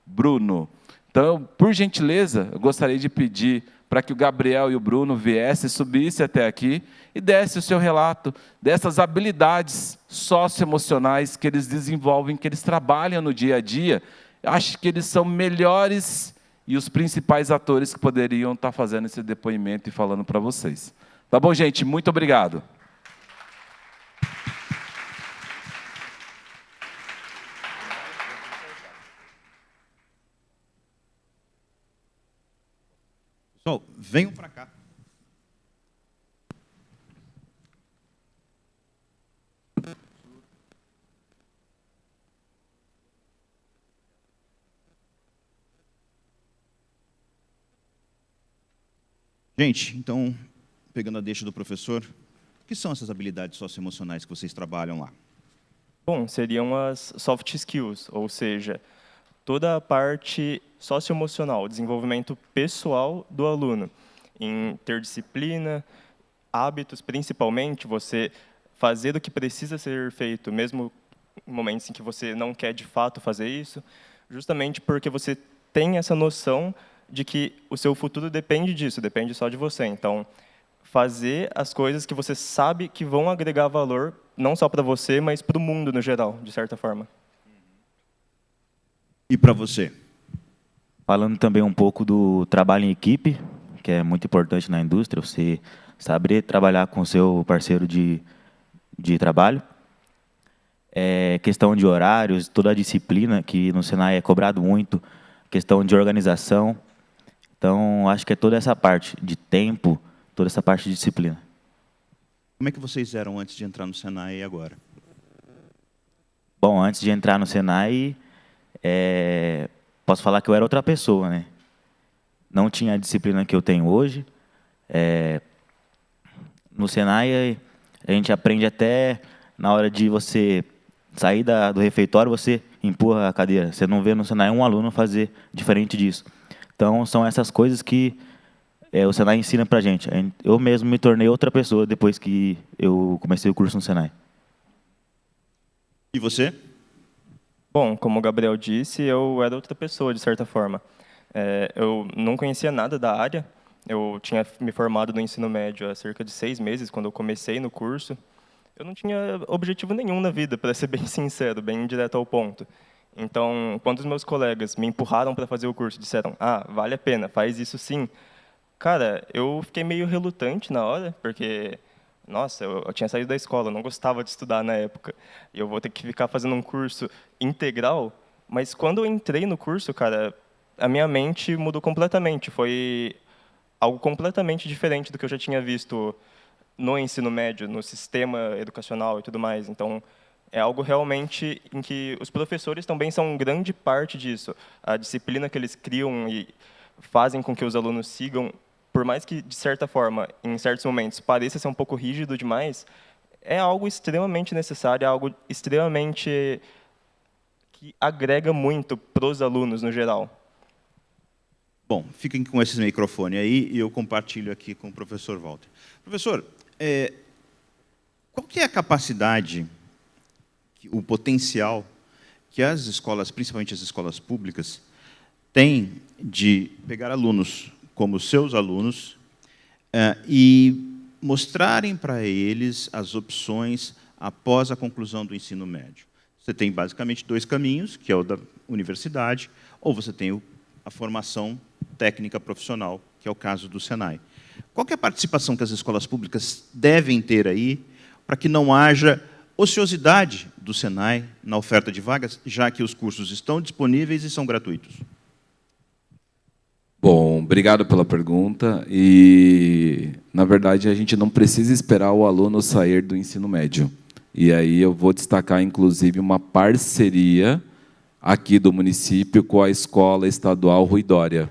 Bruno. Então, por gentileza, eu gostaria de pedir para que o Gabriel e o Bruno viessem, subissem até aqui e dessem o seu relato dessas habilidades socioemocionais que eles desenvolvem, que eles trabalham no dia a dia. Acho que eles são melhores e os principais atores que poderiam estar fazendo esse depoimento e falando para vocês. Tá bom, gente? Muito obrigado. Pessoal, venham para cá. Gente, então, pegando a deixa do professor, o que são essas habilidades socioemocionais que vocês trabalham lá? Bom, seriam as soft skills, ou seja, toda a parte socioemocional, desenvolvimento pessoal do aluno, em ter disciplina, hábitos, principalmente, você fazer o que precisa ser feito, mesmo em momentos em que você não quer de fato fazer isso, justamente porque você tem essa noção de que o seu futuro depende disso, depende só de você. Então, fazer as coisas que você sabe que vão agregar valor, não só para você, mas para o mundo no geral, de certa forma. E para você? Falando também um pouco do trabalho em equipe, que é muito importante na indústria, você saber trabalhar com o seu parceiro de trabalho. Questão de horários, toda a disciplina, que no Senai é cobrado muito, questão de organização. Então, acho que é toda essa parte de tempo, toda essa parte de disciplina. Como é que vocês eram antes de entrar no Senai e agora? Bom, antes de entrar no Senai, posso falar que eu era outra pessoa, né? Não tinha a disciplina que eu tenho hoje. No Senai, a gente aprende até na hora de você sair do refeitório, você empurra a cadeira. Você não vê no Senai um aluno fazer diferente disso. Então, são essas coisas que o Senai ensina para a gente. Eu mesmo me tornei outra pessoa depois que eu comecei o curso no Senai. E você? Bom, como o Gabriel disse, eu era outra pessoa, de certa forma. Eu não conhecia nada da área. Eu tinha me formado no ensino médio há cerca de 6 meses, quando eu comecei no curso. Eu não tinha objetivo nenhum na vida, para ser bem sincero, bem direto ao ponto. Então, quando os meus colegas me empurraram para fazer o curso, disseram, vale a pena, faz isso sim. Cara, eu fiquei meio relutante na hora, porque, nossa, eu tinha saído da escola, eu não gostava de estudar na época. E eu vou ter que ficar fazendo um curso integral. Mas quando eu entrei no curso, cara, a minha mente mudou completamente. Foi algo completamente diferente do que eu já tinha visto no ensino médio, no sistema educacional e tudo mais. Então, é algo realmente em que os professores também são grande parte disso. A disciplina que eles criam e fazem com que os alunos sigam, por mais que, de certa forma, em certos momentos, pareça ser um pouco rígido demais, é algo extremamente necessário, é algo extremamente que agrega muito para os alunos no geral. Bom, fiquem com esse microfone aí e eu compartilho aqui com o professor Walter. Professor, qual que é a capacidade, o potencial que as escolas, principalmente as escolas públicas, têm de pegar alunos como seus alunos e mostrarem para eles as opções após a conclusão do ensino médio? Você tem basicamente 2 caminhos, que é o da universidade, ou você tem a formação técnica profissional, que é o caso do Senai. Qual que é a participação que as escolas públicas devem ter aí para que não haja ociosidade do Senai na oferta de vagas, já que os cursos estão disponíveis e são gratuitos? Bom, obrigado pela pergunta. E, na verdade, a gente não precisa esperar o aluno sair do ensino médio. E aí eu vou destacar, inclusive, uma parceria aqui do município com a Escola Estadual Rui Dória,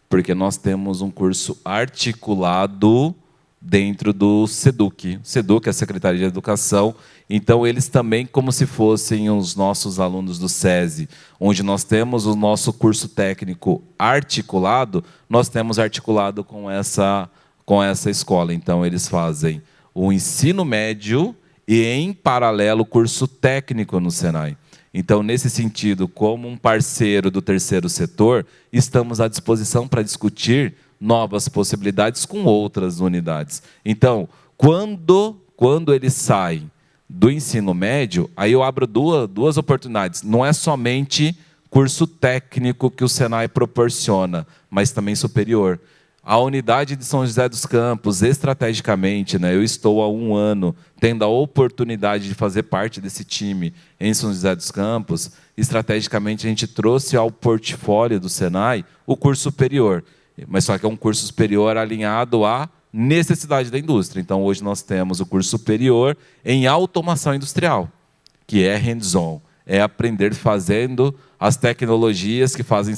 porque nós temos um curso articulado dentro do SEDUC. O SEDUC é a Secretaria de Educação, então eles também, como se fossem os nossos alunos do SESI, onde nós temos o nosso curso técnico articulado, nós temos articulado com essa escola. Então, eles fazem o ensino médio e, em paralelo, o curso técnico no Senai. Então, nesse sentido, como um parceiro do terceiro setor, estamos à disposição para discutir novas possibilidades com outras unidades. Então, quando eles saem do ensino médio, aí eu abro duas oportunidades. Não é somente curso técnico que o Senai proporciona, mas também superior. A unidade de São José dos Campos, estrategicamente, né, eu estou há 1 ano tendo a oportunidade de fazer parte desse time em São José dos Campos. Estrategicamente, a gente trouxe ao portfólio do Senai o curso superior, mas só que é um curso superior alinhado à necessidade da indústria. Então, hoje nós temos o curso superior em automação industrial, que é hands-on, é aprender fazendo as tecnologias que fazem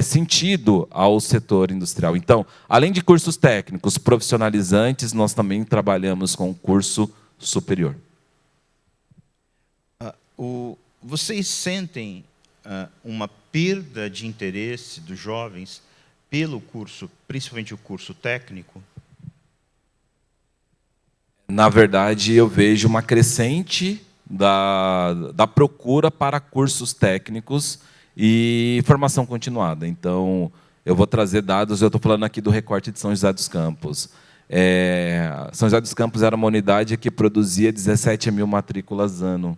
sentido ao setor industrial. Então, além de cursos técnicos profissionalizantes, nós também trabalhamos com curso superior. Vocês sentem uma perda de interesse dos jovens pelo curso, principalmente o curso técnico? Na verdade, eu vejo uma crescente da procura para cursos técnicos e formação continuada. Então, eu vou trazer dados, eu estou falando aqui do recorte de São José dos Campos. São José dos Campos era uma unidade que produzia 17 mil matrículas ano.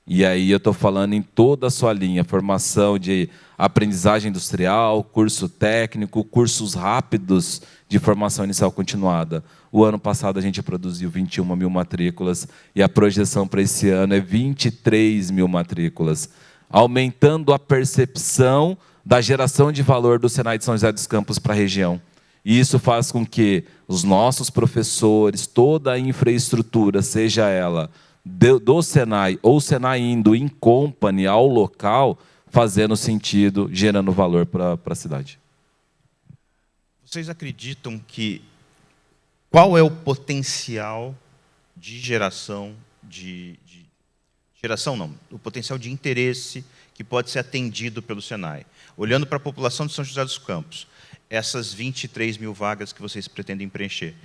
E aí eu estou falando em toda a sua linha, formação de aprendizagem industrial, curso técnico, cursos rápidos de formação inicial continuada. O ano passado a gente produziu 21 mil matrículas e a projeção para esse ano é 23 mil matrículas, aumentando a percepção da geração de valor do Senai de São José dos Campos para a região. E isso faz com que os nossos professores, toda a infraestrutura, seja ela do Senai ou Senai indo em company ao local, fazendo sentido, gerando valor para a cidade. Vocês acreditam que qual é o potencial de geração o potencial de interesse que pode ser atendido pelo Senai? Olhando para a população de São José dos Campos, essas 23 mil vagas que vocês pretendem preencher,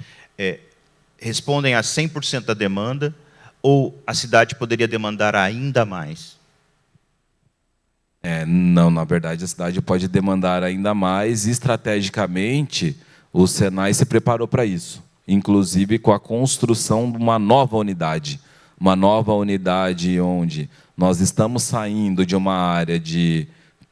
respondem a 100% da demanda ou a cidade poderia demandar ainda mais? Não, na verdade, a cidade pode demandar ainda mais. Estrategicamente, o Senai se preparou para isso, inclusive com a construção de uma nova unidade onde nós estamos saindo de uma área de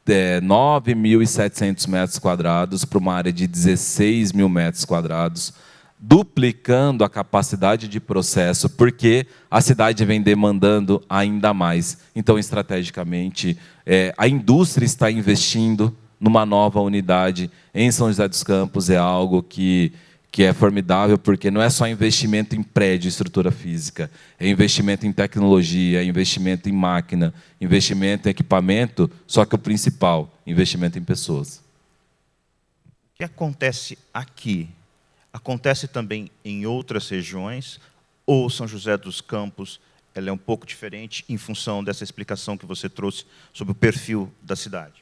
9.700 metros quadrados para uma área de 16 mil metros quadrados, duplicando a capacidade de processo, porque a cidade vem demandando ainda mais. Então, estrategicamente, a indústria está investindo numa nova unidade em São José dos Campos. É algo que é formidável, porque não é só investimento em prédio e estrutura física, é investimento em tecnologia, é investimento em máquina, investimento em equipamento, só que o principal, investimento em pessoas. O que acontece aqui acontece também em outras regiões, ou São José dos Campos ela é um pouco diferente em função dessa explicação que você trouxe sobre o perfil da cidade?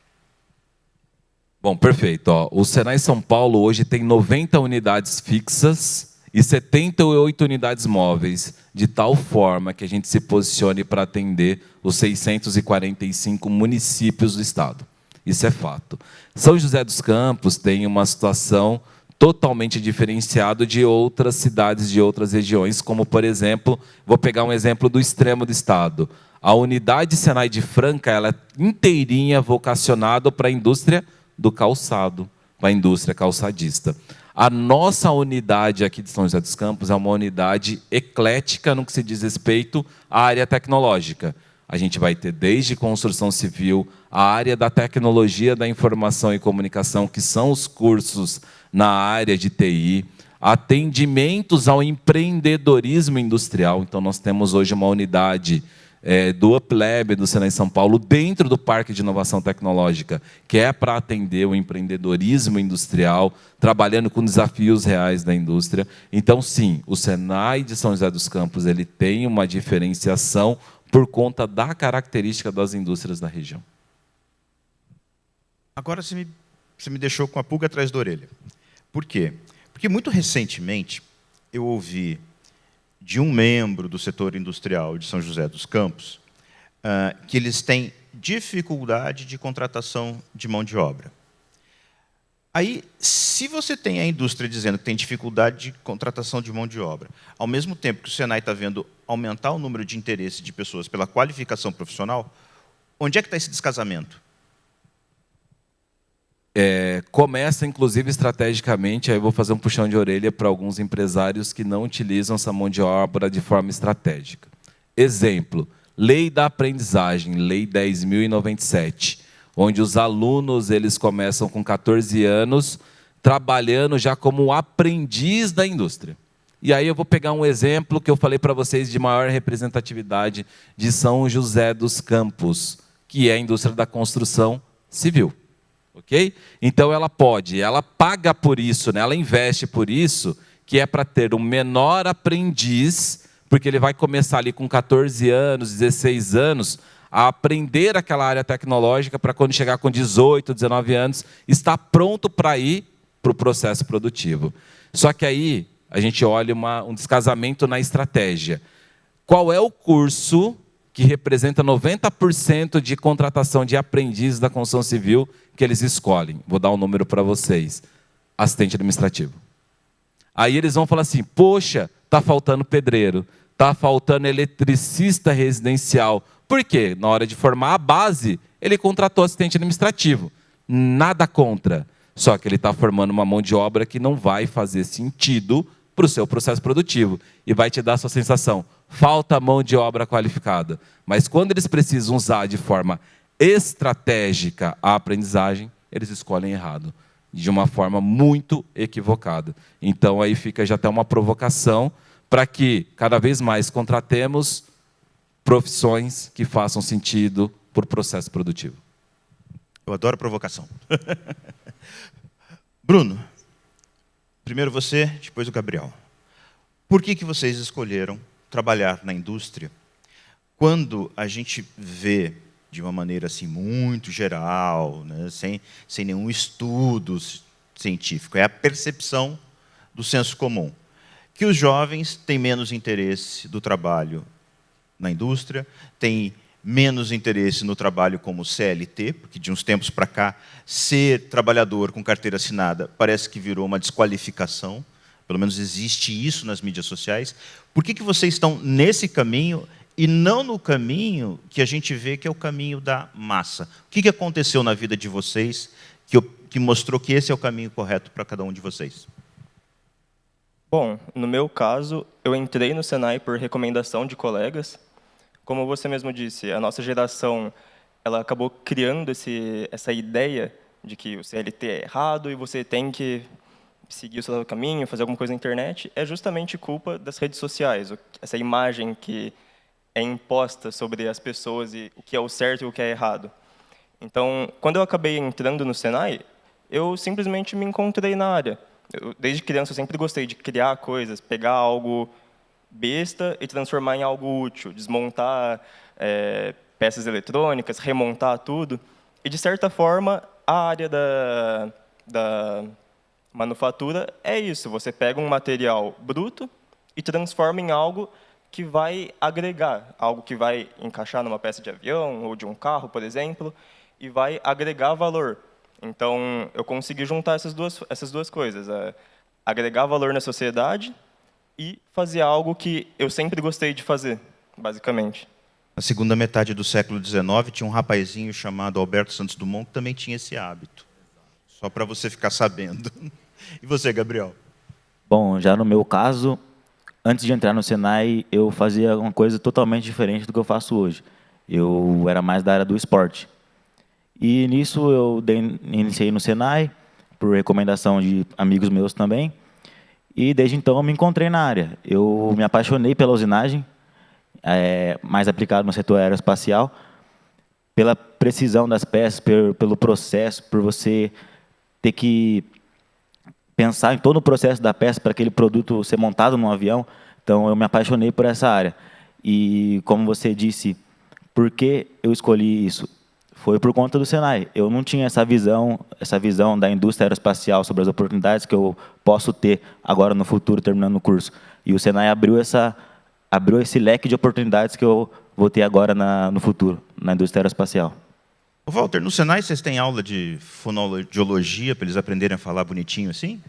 Bom, perfeito. O Senai São Paulo hoje tem 90 unidades fixas e 78 unidades móveis, de tal forma que a gente se posicione para atender os 645 municípios do estado. Isso é fato. São José dos Campos tem uma situação totalmente diferenciado de outras cidades, de outras regiões, como, por exemplo, vou pegar um exemplo do extremo do estado. A unidade Senai de Franca, ela é inteirinha vocacionada para a indústria do calçado, para a indústria calçadista. A nossa unidade aqui de São José dos Campos é uma unidade eclética no que se diz respeito à área tecnológica. A gente vai ter desde construção civil, a área da tecnologia da informação e comunicação, que são os cursos na área de TI, atendimentos ao empreendedorismo industrial. Então, nós temos hoje uma unidade do UpLab, do Senai São Paulo, dentro do Parque de Inovação Tecnológica, que é para atender o empreendedorismo industrial, trabalhando com desafios reais da indústria. Então, sim, o Senai de São José dos Campos ele tem uma diferenciação por conta da característica das indústrias da região. Agora você me deixou com a pulga atrás da orelha. Por quê? Porque muito recentemente eu ouvi de um membro do setor industrial de São José dos Campos que eles têm dificuldade de contratação de mão de obra. Aí, se você tem a indústria dizendo que tem dificuldade de contratação de mão de obra, ao mesmo tempo que o Senai está vendo aumentar o número de interesse de pessoas pela qualificação profissional, onde é que está esse descasamento? Começa, inclusive, estrategicamente, aí eu vou fazer um puxão de orelha para alguns empresários que não utilizam essa mão de obra de forma estratégica. Exemplo, Lei da Aprendizagem, Lei 10.097, onde os alunos eles começam com 14 anos, trabalhando já como aprendiz da indústria. E aí eu vou pegar um exemplo que eu falei para vocês de maior representatividade de São José dos Campos, que é a indústria da construção civil. Ok? Então ela paga por isso, né? Ela investe por isso, que é para ter um menor aprendiz, porque ele vai começar ali com 14 anos, 16 anos, a aprender aquela área tecnológica para quando chegar com 18, 19 anos, estar pronto para ir para o processo produtivo. Só que aí a gente olha um descasamento na estratégia. Qual é o curso que representa 90% de contratação de aprendizes da construção civil que eles escolhem? Vou dar um número para vocês. Assistente administrativo. Aí eles vão falar assim, poxa, está faltando pedreiro, está faltando eletricista residencial. Por quê? Na hora de formar a base, ele contratou assistente administrativo. Nada contra. Só que ele está formando uma mão de obra que não vai fazer sentido para o seu processo produtivo. E vai te dar a sua sensação, falta mão de obra qualificada. Mas quando eles precisam usar de forma estratégica a aprendizagem, eles escolhem errado, de uma forma muito equivocada. Então, aí fica já até uma provocação para que cada vez mais contratemos profissões que façam sentido para o processo produtivo. Eu adoro provocação. Bruno, primeiro você, depois o Gabriel. Por que vocês escolheram trabalhar na indústria quando a gente vê de uma maneira assim muito geral, né, sem nenhum estudo científico, é a percepção do senso comum, que os jovens têm menos interesse do trabalho na indústria, têm menos interesse no trabalho como CLT, porque de uns tempos para cá, ser trabalhador com carteira assinada parece que virou uma desqualificação, pelo menos existe isso nas mídias sociais. Por que vocês estão nesse caminho e não no caminho que a gente vê que é o caminho da massa? O que aconteceu na vida de vocês que mostrou que esse é o caminho correto para cada um de vocês? Bom, no meu caso, eu entrei no Senai por recomendação de colegas. Como você mesmo disse, a nossa geração ela acabou criando essa ideia de que o CLT é errado e você tem que seguir o seu caminho, fazer alguma coisa na internet. É justamente culpa das redes sociais, essa imagem que é imposta sobre as pessoas e o que é o certo e o que é errado. Então, quando eu acabei entrando no Senai, eu simplesmente me encontrei na área. Desde criança, eu sempre gostei de criar coisas, pegar algo besta e transformar em algo útil, desmontar peças eletrônicas, remontar tudo. E, de certa forma, a área da manufatura é isso. Você pega um material bruto e transforma em algo que vai agregar, algo que vai encaixar numa peça de avião ou de um carro, por exemplo, e vai agregar valor. Então, eu consegui juntar essas duas coisas, agregar valor na sociedade e fazer algo que eu sempre gostei de fazer, basicamente. Na segunda metade do século XIX, tinha um rapazinho chamado Alberto Santos Dumont que também tinha esse hábito. Só para você ficar sabendo. E você, Gabriel? Bom, já no meu caso, antes de entrar no Senai, eu fazia uma coisa totalmente diferente do que eu faço hoje. Eu era mais da área do esporte. E nisso eu iniciei no Senai, por recomendação de amigos meus também. E desde então eu me encontrei na área. Eu me apaixonei pela usinagem, mais aplicado no setor aeroespacial, pela precisão das peças, pelo processo, por você ter que pensar em todo o processo da peça para aquele produto ser montado num avião. Então, eu me apaixonei por essa área. E, como você disse, por que eu escolhi isso? Foi por conta do Senai. Eu não tinha essa visão da indústria aeroespacial sobre as oportunidades que eu posso ter agora no futuro, terminando o curso. E o Senai abriu esse leque de oportunidades que eu vou ter agora no futuro, na indústria aeroespacial. Ô, Walter, no Senai vocês têm aula de fonoaudiologia para eles aprenderem a falar bonitinho assim?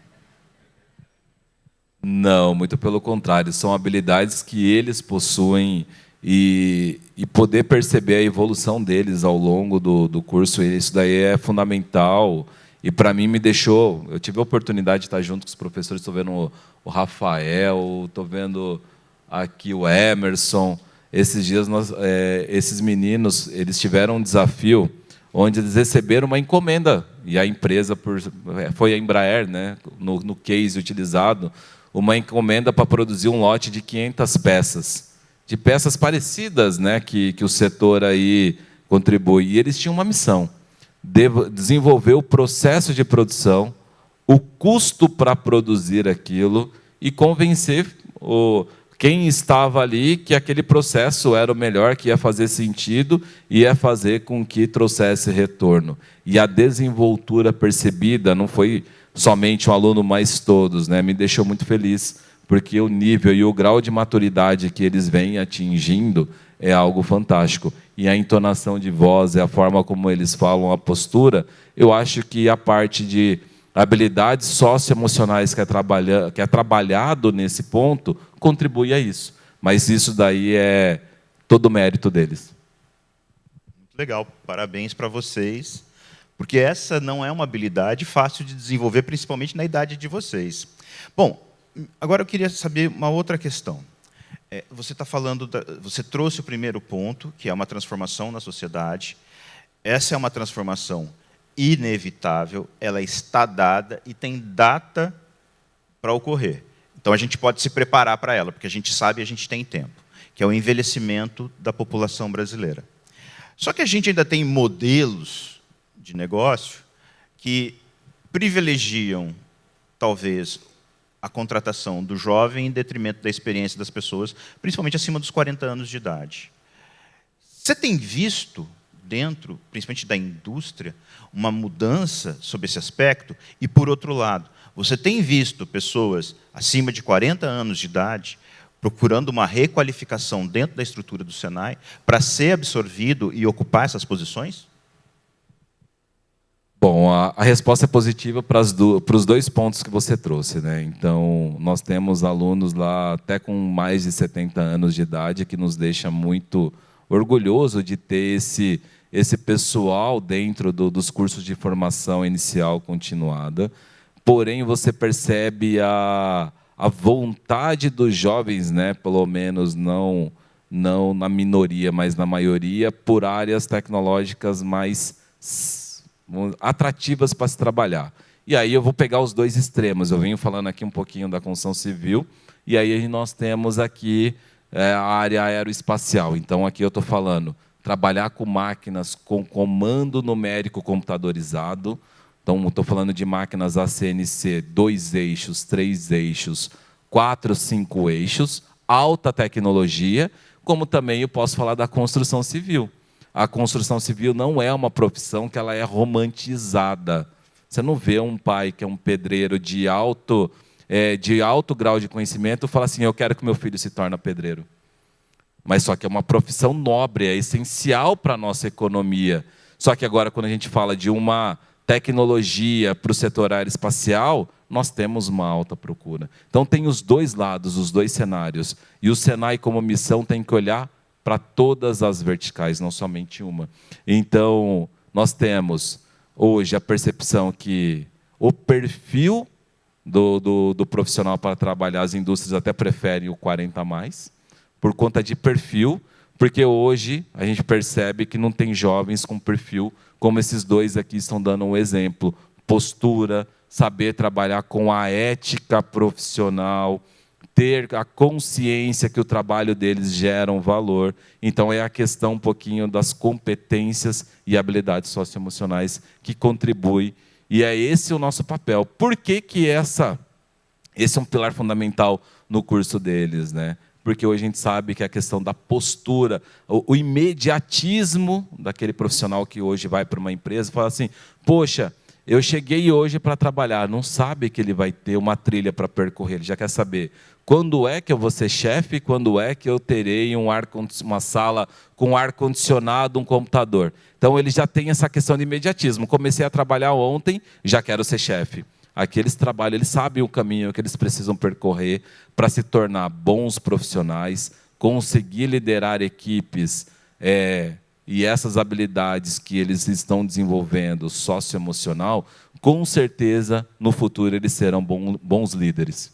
Não, muito pelo contrário. São habilidades que eles possuem e poder perceber a evolução deles ao longo do curso, isso daí é fundamental. E, para mim, me deixou... Eu tive a oportunidade de estar junto com os professores, estou vendo o Rafael, estou vendo aqui o Emerson. Esses dias, esses meninos, eles tiveram um desafio onde eles receberam uma encomenda, e a empresa, foi a Embraer, né, no case utilizado, uma encomenda para produzir um lote de 500 peças, de peças parecidas, né, que o setor aí contribui. E eles tinham uma missão, desenvolver o processo de produção, o custo para produzir aquilo e convencer quem estava ali que aquele processo era o melhor, que ia fazer sentido e ia fazer com que trouxesse retorno. E a desenvoltura percebida não foi somente um aluno, mas todos, né? Me deixou muito feliz, porque o nível e o grau de maturidade que eles vêm atingindo é algo fantástico. E a entonação de voz, a forma como eles falam, a postura, eu acho que a parte de habilidades socioemocionais que é trabalhado nesse ponto, contribui a isso. Mas isso daí é todo o mérito deles. Muito legal, parabéns para vocês, porque essa não é uma habilidade fácil de desenvolver, principalmente na idade de vocês. Bom, agora eu queria saber uma outra questão. Você está falando, você trouxe o primeiro ponto, que é uma transformação na sociedade. Essa é uma transformação inevitável, ela está dada e tem data para ocorrer. Então, a gente pode se preparar para ela, porque a gente sabe e a gente tem tempo, que é o envelhecimento da população brasileira. Só que a gente ainda tem modelos de negócio que privilegiam, talvez, a contratação do jovem em detrimento da experiência das pessoas, principalmente acima dos 40 anos de idade. Você tem visto, dentro, principalmente da indústria, uma mudança sobre esse aspecto? E, por outro lado, você tem visto pessoas acima de 40 anos de idade procurando uma requalificação dentro da estrutura do Senai para ser absorvido e ocupar essas posições? Bom, a resposta é positiva para os dois pontos que você trouxe, né? Então, nós temos alunos lá até com mais de 70 anos de idade, que nos deixa muito orgulhoso de ter esse pessoal dentro dos cursos de formação inicial continuada. Porém, você percebe a vontade dos jovens, né, pelo menos não na minoria, mas na maioria, por áreas tecnológicas mais atrativas para se trabalhar. E aí eu vou pegar os dois extremos. Eu venho falando aqui um pouquinho da construção civil, e aí nós temos aqui a área aeroespacial. Então, aqui eu estou falando trabalhar com máquinas com comando numérico computadorizado. Então, estou falando de máquinas ACNC, 2 eixos, 3 eixos, 4, 5 eixos, alta tecnologia, como também eu posso falar da construção civil. A construção civil não é uma profissão que ela é romantizada. Você não vê um pai que é um pedreiro de alto grau de conhecimento e fala assim, eu quero que meu filho se torne pedreiro. Mas só que é uma profissão nobre, é essencial para a nossa economia. Só que agora, quando a gente fala de uma tecnologia para o setor aeroespacial, nós temos uma alta procura. Então, tem os dois lados, os dois cenários. E o Senai, como missão, tem que olhar para todas as verticais, não somente uma. Então, nós temos, hoje, a percepção que o perfil do profissional para trabalhar, as indústrias até preferem o 40+, por conta de perfil, Porque hoje a gente percebe que não tem jovens com perfil como esses dois aqui estão dando um exemplo. Postura, saber trabalhar com a ética profissional, ter a consciência que o trabalho deles gera um valor. Então, é a questão um pouquinho das competências e habilidades socioemocionais que contribui. E é esse o nosso papel. Por que esse é um pilar fundamental no curso deles, né? Porque hoje a gente sabe que a questão da postura, o imediatismo daquele profissional que hoje vai para uma empresa e fala assim, poxa, eu cheguei hoje para trabalhar, não sabe que ele vai ter uma trilha para percorrer, ele já quer saber quando é que eu vou ser chefe, quando é que eu terei uma sala com ar-condicionado, um computador. Então, ele já tem essa questão de imediatismo. Comecei a trabalhar ontem, já quero ser chefe. Aqui eles trabalham, eles sabem o caminho que eles precisam percorrer para se tornar bons profissionais, conseguir liderar equipes, e essas habilidades que eles estão desenvolvendo, socioemocional, com certeza, no futuro, eles serão bons líderes.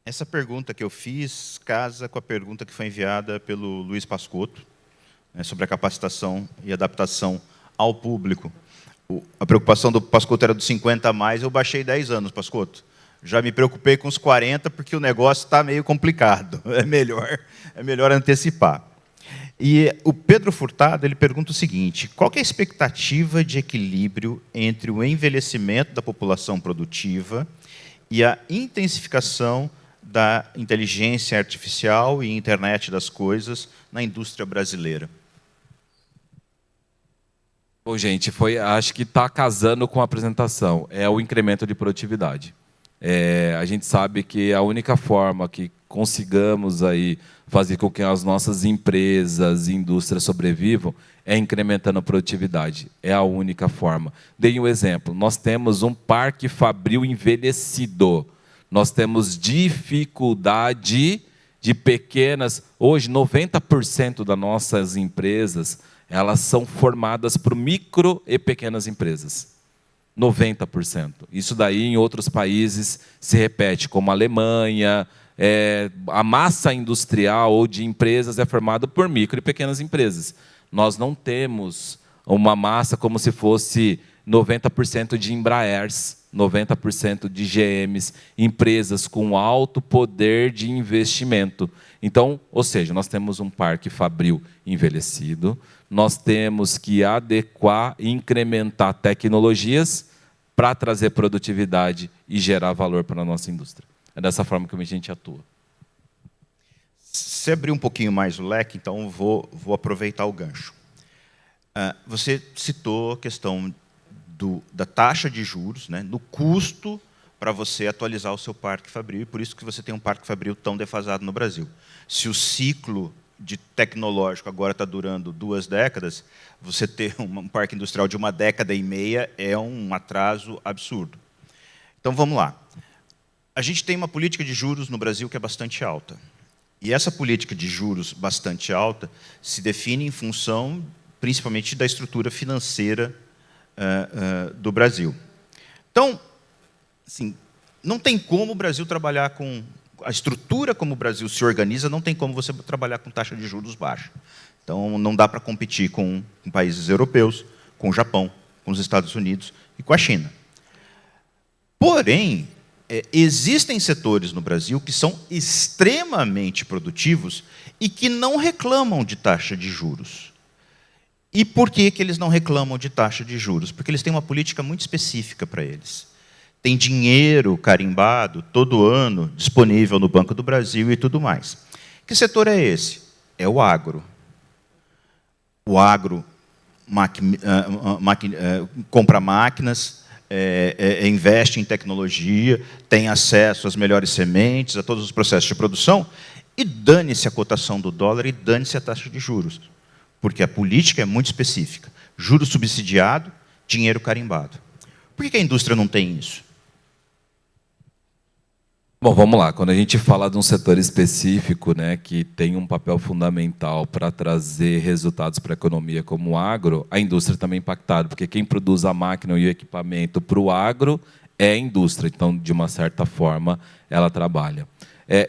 Essa pergunta que eu fiz casa com a pergunta que foi enviada pelo Luiz Pascotto, né, sobre a capacitação e adaptação ao público. A preocupação do Pascotto era dos 50 a mais, eu baixei 10 anos, Pascotto. Já me preocupei com os 40, porque o negócio está meio complicado. É melhor antecipar. E o Pedro Furtado ele pergunta o seguinte, qual que é a expectativa de equilíbrio entre o envelhecimento da população produtiva e a intensificação da inteligência artificial e internet das coisas na indústria brasileira? Bom, gente, acho que está casando com a apresentação. É o incremento de produtividade. A gente sabe que a única forma que consigamos aí fazer com que as nossas empresas e indústrias sobrevivam é incrementando a produtividade. É a única forma. Dei um exemplo. Nós temos um parque fabril envelhecido. Nós temos dificuldade de pequenas... Hoje, 90% das nossas empresas elas são formadas por micro e pequenas empresas. 90%. Isso daí em outros países se repete, como a Alemanha. A massa industrial ou de empresas é formada por micro e pequenas empresas. Nós não temos uma massa como se fosse 90% de Embraers, 90% de GMs, empresas com alto poder de investimento. Então, ou seja, nós temos um parque fabril envelhecido, nós temos que adequar e incrementar tecnologias para trazer produtividade e gerar valor para a nossa indústria. É dessa forma que a gente atua. Se abrir um pouquinho mais o leque, então vou aproveitar o gancho. Você citou a questão da taxa de juros, né, do custo para você atualizar o seu parque fabril, e por isso que você tem um parque fabril tão defasado no Brasil. Se o ciclo tecnológico agora está durando 2 décadas, você ter um parque industrial de 1,5 décadas é um atraso absurdo. Então, vamos lá. A gente tem uma política de juros no Brasil que é bastante alta. E essa política de juros bastante alta se define em função, principalmente, da estrutura financeira do Brasil. Então, assim, não tem como o Brasil trabalhar com... A estrutura como o Brasil se organiza, não tem como você trabalhar com taxa de juros baixa. Então, não dá para competir com países europeus, com o Japão, com os Estados Unidos e com a China. Porém, existem setores no Brasil que são extremamente produtivos e que não reclamam de taxa de juros. E por que eles não reclamam de taxa de juros? Porque eles têm uma política muito específica para eles. Tem dinheiro carimbado todo ano disponível no Banco do Brasil e tudo mais. Que setor é esse? É o agro. O agro compra máquinas, investe em tecnologia, tem acesso às melhores sementes, a todos os processos de produção, e dane-se a cotação do dólar e dane-se a taxa de juros. Porque a política é muito específica. Juro subsidiado, dinheiro carimbado. Por que a indústria não tem isso? Bom, vamos lá. Quando a gente fala de um setor específico, né, que tem um papel fundamental para trazer resultados para a economia como o agro, a indústria também é impactada, porque quem produz a máquina e o equipamento para o agro é a indústria. Então, de uma certa forma, ela trabalha.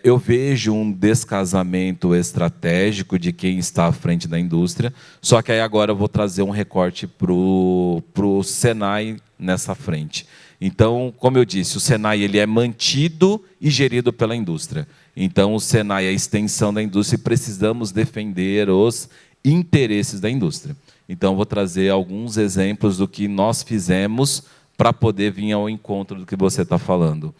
Eu vejo um descasamento estratégico de quem está à frente da indústria, só que aí agora eu vou trazer um recorte para o Senai nessa frente. Então, como eu disse, o Senai ele é mantido e gerido pela indústria. Então, o Senai é a extensão da indústria e precisamos defender os interesses da indústria. Então, vou trazer alguns exemplos do que nós fizemos para poder vir ao encontro do que você está falando.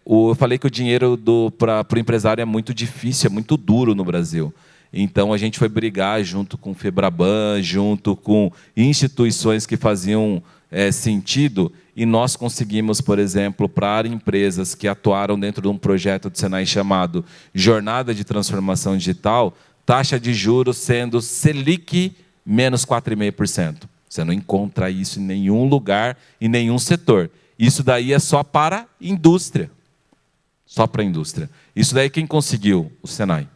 Eu falei que o dinheiro para o empresário é muito difícil, é muito duro no Brasil. Então, a gente foi brigar junto com o Febraban, junto com instituições que faziam sentido, e nós conseguimos, por exemplo, para empresas que atuaram dentro de um projeto do Senai chamado Jornada de Transformação Digital, taxa de juros sendo Selic menos 4,5%. Você não encontra isso em nenhum lugar, em nenhum setor. Isso daí é só para a indústria. Só para a indústria. Isso daí quem conseguiu? O Senai.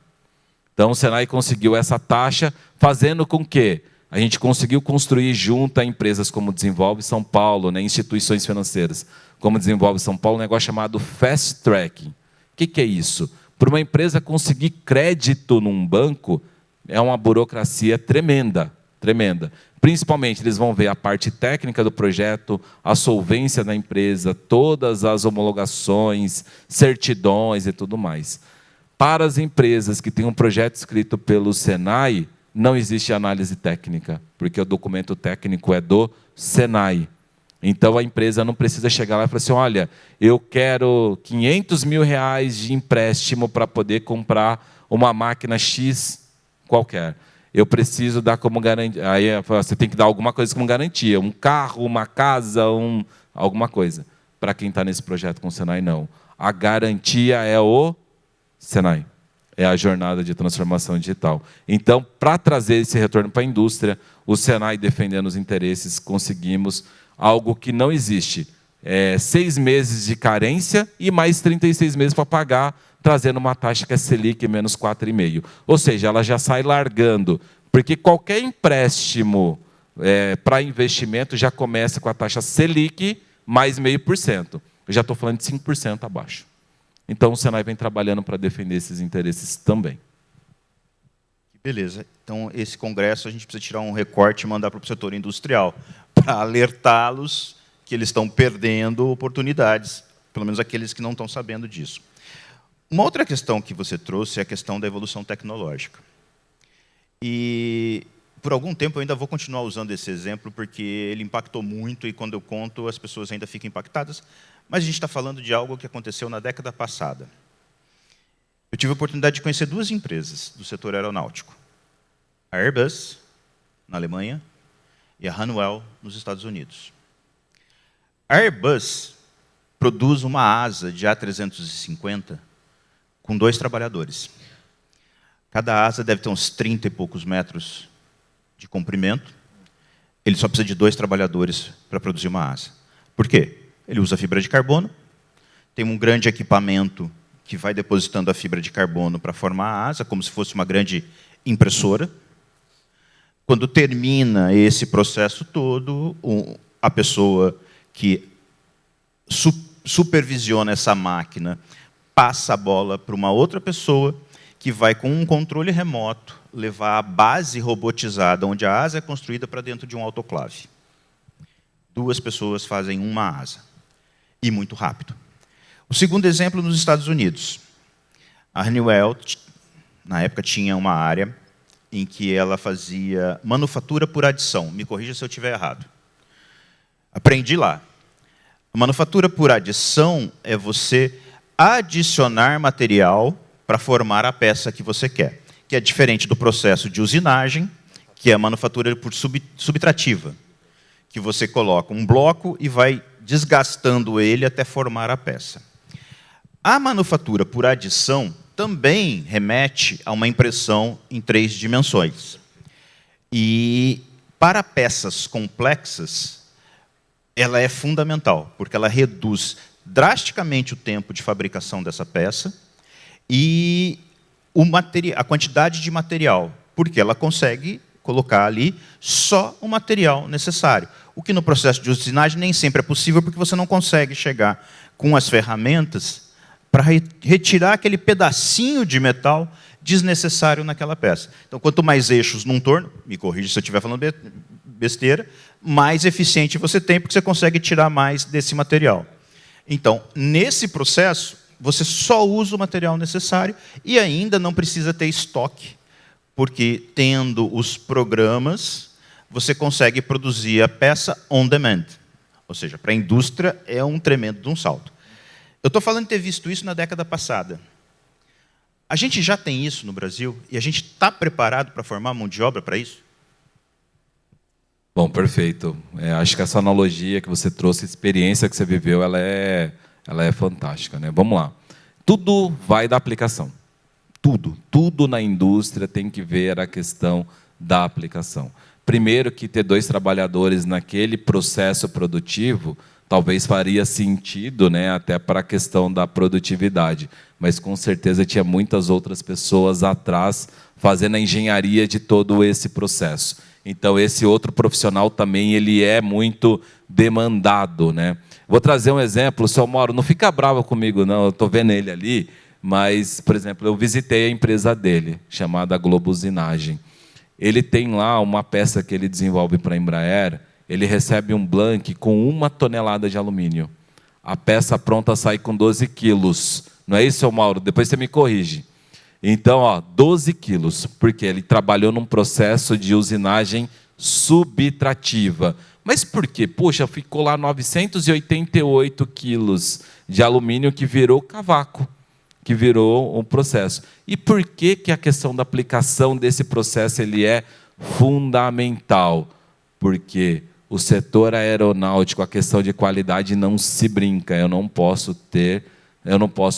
Então, o Senai conseguiu essa taxa, fazendo com que a gente conseguiu construir junto a empresas como Desenvolve São Paulo, né, instituições financeiras, como Desenvolve São Paulo, um negócio chamado Fast Track. O que é isso? Para uma empresa conseguir crédito num banco, é uma burocracia tremenda, tremenda. Principalmente, eles vão ver a parte técnica do projeto, a solvência da empresa, todas as homologações, certidões e tudo mais. Para as empresas que têm um projeto escrito pelo Senai, não existe análise técnica, porque o documento técnico é do Senai. Então, a empresa não precisa chegar lá e falar assim, olha, eu quero R$500 mil de empréstimo para poder comprar uma máquina X qualquer. Eu preciso dar como garantia. Aí você tem que dar alguma coisa como garantia. Um carro, uma casa, alguma coisa. Para quem está nesse projeto com o Senai, não. A garantia é o Senai. É a jornada de transformação digital. Então, para trazer esse retorno para a indústria, o Senai, defendendo os interesses, conseguimos algo que não existe. 6 meses de carência e mais 36 meses para pagar, trazendo uma taxa que é Selic menos 4,5%. Ou seja, ela já sai largando, porque qualquer empréstimo para investimento já começa com a taxa Selic mais 0,5%. Eu já estou falando de 5% abaixo. Então, o Senai vem trabalhando para defender esses interesses também. Beleza. Então, esse congresso, a gente precisa tirar um recorte e mandar para o setor industrial, para alertá-los que eles estão perdendo oportunidades, pelo menos aqueles que não estão sabendo disso. Uma outra questão que você trouxe é a questão da evolução tecnológica. E, por algum tempo, eu ainda vou continuar usando esse exemplo, porque ele impactou muito, e quando eu conto, as pessoas ainda ficam impactadas. Mas a gente está falando de algo que aconteceu na década passada. Eu tive a oportunidade de conhecer 2 empresas do setor aeronáutico. A Airbus, na Alemanha, e a Honeywell, nos Estados Unidos. A Airbus produz uma asa de A350 com 2 trabalhadores. Cada asa deve ter uns 30 e poucos metros de comprimento. Ele só precisa de 2 trabalhadores para produzir uma asa. Por quê? Ele usa fibra de carbono, tem um grande equipamento que vai depositando a fibra de carbono para formar a asa, como se fosse uma grande impressora. Quando termina esse processo todo, a pessoa que supervisiona essa máquina passa a bola para uma outra pessoa que vai, com um controle remoto, levar a base robotizada, onde a asa é construída, para dentro de um autoclave. 2 pessoas fazem uma asa. E muito rápido. O segundo exemplo, nos Estados Unidos. A Honeywell, na época, tinha uma área em que ela fazia manufatura por adição. Me corrija se eu estiver errado. Aprendi lá. A manufatura por adição é você adicionar material para formar a peça que você quer, que é diferente do processo de usinagem, que é a manufatura por subtrativa, que você coloca um bloco e vai desgastando ele até formar a peça. A manufatura por adição também remete a uma impressão em 3 dimensões. E, para peças complexas, ela é fundamental, porque ela reduz drasticamente o tempo de fabricação dessa peça e a quantidade de material, porque ela consegue colocar ali só o material necessário. O que no processo de usinagem nem sempre é possível, porque você não consegue chegar com as ferramentas para retirar aquele pedacinho de metal desnecessário naquela peça. Então, quanto mais eixos num torno, me corrija se eu estiver falando besteira, mais eficiente você tem, porque você consegue tirar mais desse material. Então, nesse processo, você só usa o material necessário e ainda não precisa ter estoque, porque tendo os programas, você consegue produzir a peça on demand. Ou seja, para a indústria é um tremendo de um salto. Eu estou falando de ter visto isso na década passada. A gente já tem isso no Brasil e a gente está preparado para formar mão de obra para isso? Bom, perfeito. Acho que essa analogia que você trouxe, a experiência que você viveu, ela é fantástica, né? Vamos lá. Tudo vai da aplicação. Tudo na indústria tem que ver a questão da aplicação. Primeiro que ter 2 trabalhadores naquele processo produtivo talvez faria sentido, né, até para a questão da produtividade, mas com certeza tinha muitas outras pessoas atrás fazendo a engenharia de todo esse processo. Então, esse outro profissional também ele é muito demandado, né? Vou trazer um exemplo, seu Mauro, não fica bravo comigo, não, eu estou vendo ele ali, mas, por exemplo, eu visitei a empresa dele, chamada Globusinagem. Ele tem lá uma peça que ele desenvolve para a Embraer, ele recebe um blank com 1 tonelada de alumínio. A peça pronta sai com 12 quilos. Não é isso, seu Mauro? Depois você me corrige. Então, 12 quilos, porque ele trabalhou num processo de usinagem subtrativa. Mas por quê? Poxa, ficou lá 988 quilos de alumínio que virou cavaco, que virou um processo. E por que a questão da aplicação desse processo ele é fundamental? Porque o setor aeronáutico, a questão de qualidade não se brinca. Eu não posso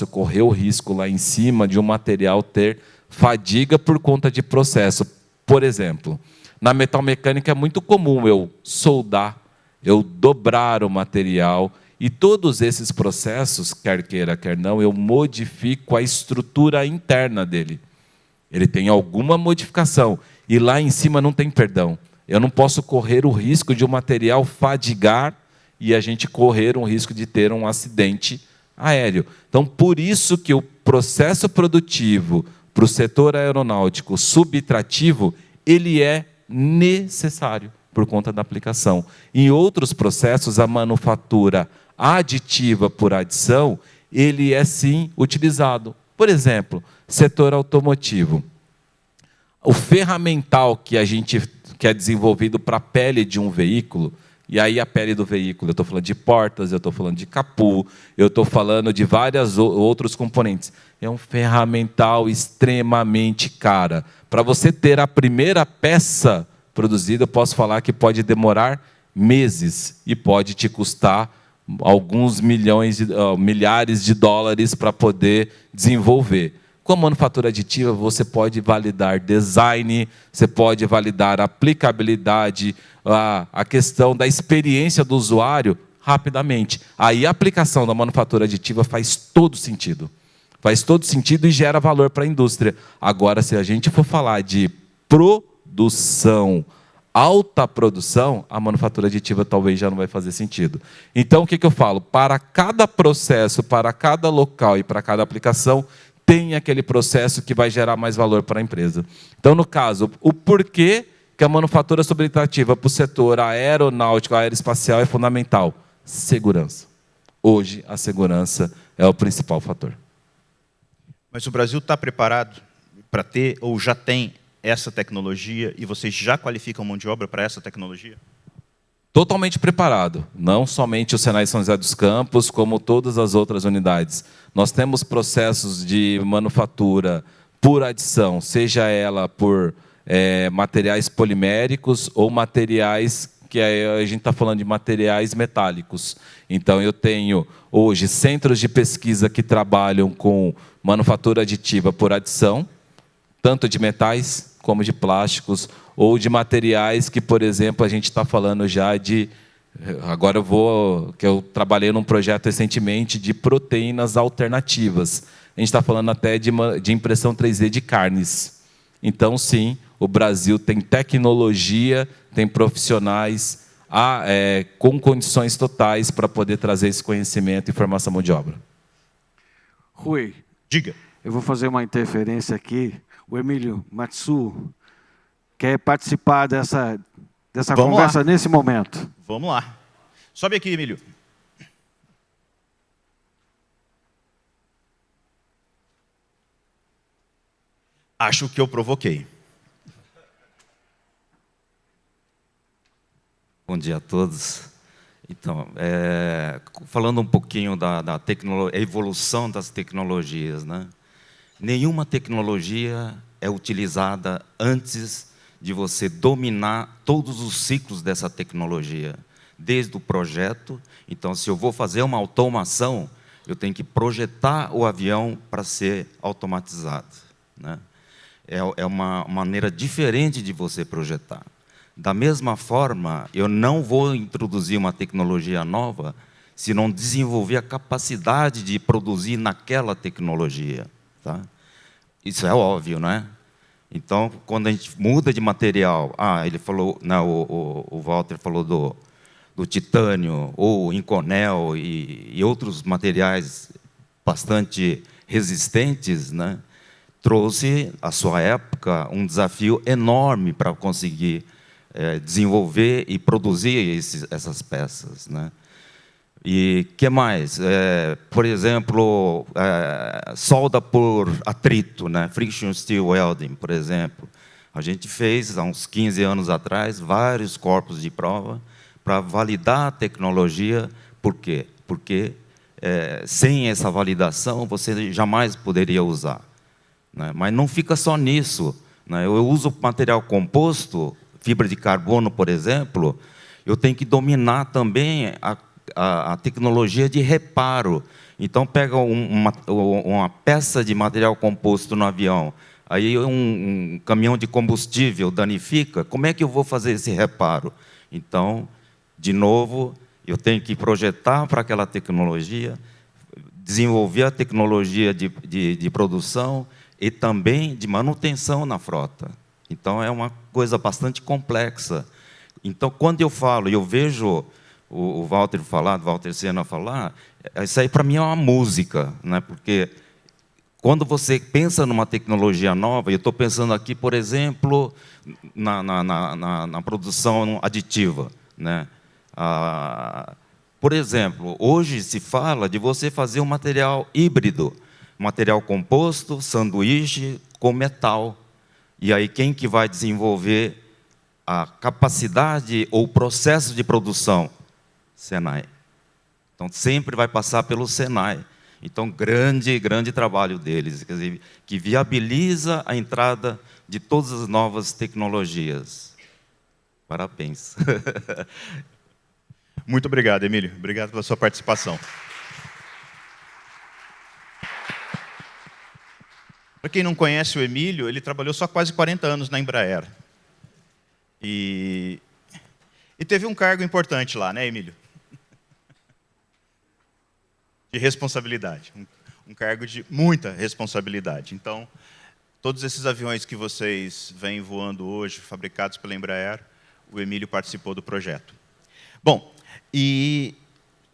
correr o risco lá em cima de um material ter fadiga por conta de processo. Por exemplo, na metalmecânica é muito comum eu soldar, eu dobrar o material, e todos esses processos, quer queira, quer não, eu modifico a estrutura interna dele. Ele tem alguma modificação, e lá em cima não tem perdão. Eu não posso correr o risco de um material fadigar e a gente correr um risco de ter um acidente aéreo. Então, por isso que o processo produtivo para o setor aeronáutico subtrativo, ele é necessário por conta da aplicação. Em outros processos, a manufatura aditiva por adição, ele é sim utilizado. Por exemplo, setor automotivo. O ferramental que é desenvolvido para a pele de um veículo, e aí a pele do veículo, eu estou falando de portas, eu estou falando de capô, eu estou falando de vários outros componentes. É um ferramental extremamente caro. Para você ter a primeira peça produzida, eu posso falar que pode demorar meses e pode te custar alguns milhares de dólares para poder desenvolver. Com a manufatura aditiva, você pode validar design, você pode validar aplicabilidade, a questão da experiência do usuário rapidamente. Aí a aplicação da manufatura aditiva faz todo sentido. Faz todo sentido e gera valor para a indústria. Agora, se a gente for falar de produção, alta produção, a manufatura aditiva talvez já não vai fazer sentido. Então, o que eu falo? Para cada processo, para cada local e para cada aplicação, tem aquele processo que vai gerar mais valor para a empresa. Então, no caso, o porquê que a manufatura subtrativa para o setor aeronáutico, aeroespacial é fundamental? Segurança. Hoje, a segurança é o principal fator. Mas o Brasil está preparado para ter, ou já tem, essa tecnologia, e vocês já qualificam mão de obra para essa tecnologia? Totalmente preparado. Não somente o Senai São José dos Campos, como todas as outras unidades. Nós temos processos de manufatura por adição, seja ela por materiais poliméricos ou materiais que a gente está falando de materiais metálicos. Então, eu tenho hoje centros de pesquisa que trabalham com manufatura aditiva por adição, tanto de metais como de plásticos, ou de materiais que, por exemplo, a gente está falando já de... Agora que eu trabalhei num projeto recentemente de proteínas alternativas. A gente está falando até de impressão 3D de carnes. Então, sim, o Brasil tem tecnologia, tem profissionais com condições totais para poder trazer esse conhecimento e formação mão de obra. Rui, Diga. eu vou fazer uma interferência aqui. O Emílio Matsu quer participar dessa Vamos conversa lá. nesse momento. Vamos lá. Sobe aqui, Emílio. Acho que eu provoquei. Bom dia a todos. Então, falando um pouquinho da evolução das tecnologias, né? Nenhuma tecnologia é utilizada antes de você dominar todos os ciclos dessa tecnologia, desde o projeto. Então, se eu vou fazer uma automação, eu tenho que projetar o avião para ser automatizado, né? É uma maneira diferente de você projetar. Da mesma forma, eu não vou introduzir uma tecnologia nova se não desenvolver a capacidade de produzir naquela tecnologia, tá? Isso é óbvio, né? Então, quando a gente muda de material, ele falou, não, o Walter falou do titânio, ou Inconel e outros materiais bastante resistentes, né? Trouxe, à sua época, um desafio enorme para conseguir desenvolver e produzir essas peças, né? E que mais? Por exemplo, solda por atrito, né? Friction steel welding, por exemplo. A gente fez, há uns 15 anos atrás, vários corpos de prova para validar a tecnologia. Por quê? Porque sem essa validação você jamais poderia usar, né? Mas não fica só nisso, né? Eu uso material composto, fibra de carbono, por exemplo, eu tenho que dominar também a tecnologia de reparo. Então, pega uma peça de material composto no avião, aí um caminhão de combustível danifica, como é que eu vou fazer esse reparo? Então, de novo, eu tenho que projetar para aquela tecnologia, desenvolver a tecnologia de produção e também de manutenção na frota. Então, é uma coisa bastante complexa. Então, quando eu vejo o Walter Sena falar, isso aí para mim é uma música, né? Porque quando você pensa numa tecnologia nova, eu estou pensando aqui, por exemplo, na produção aditiva, né? Por exemplo, hoje se fala de você fazer um material híbrido, material composto, sanduíche com metal. E aí quem que vai desenvolver a capacidade ou o processo de produção? Senai. Então, sempre vai passar pelo Senai. Então, grande trabalho deles, quer dizer, que viabiliza a entrada de todas as novas tecnologias. Parabéns. Muito obrigado, Emílio. Obrigado pela sua participação. Para quem não conhece o Emílio, ele trabalhou só quase 40 anos na Embraer. E teve um cargo importante lá, né, Emílio? De responsabilidade. Um cargo de muita responsabilidade. Então, todos esses aviões que vocês vêm voando hoje, fabricados pela Embraer, o Emílio participou do projeto. Bom, e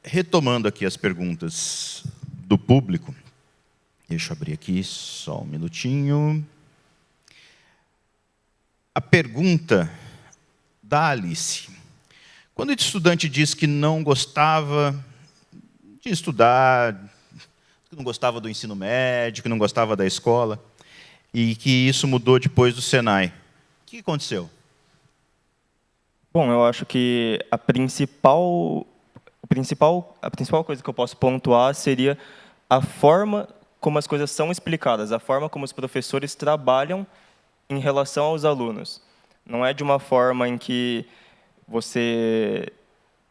retomando aqui as perguntas do público, deixa eu abrir aqui só um minutinho. A pergunta da Alice. Quando o estudante diz que não gostava de estudar, que não gostava do ensino médio, que não gostava da escola, e que isso mudou depois do Senai, o que aconteceu? Bom, eu acho que a principal coisa que eu posso pontuar seria a forma como as coisas são explicadas, a forma como os professores trabalham em relação aos alunos. Não é de uma forma em que você,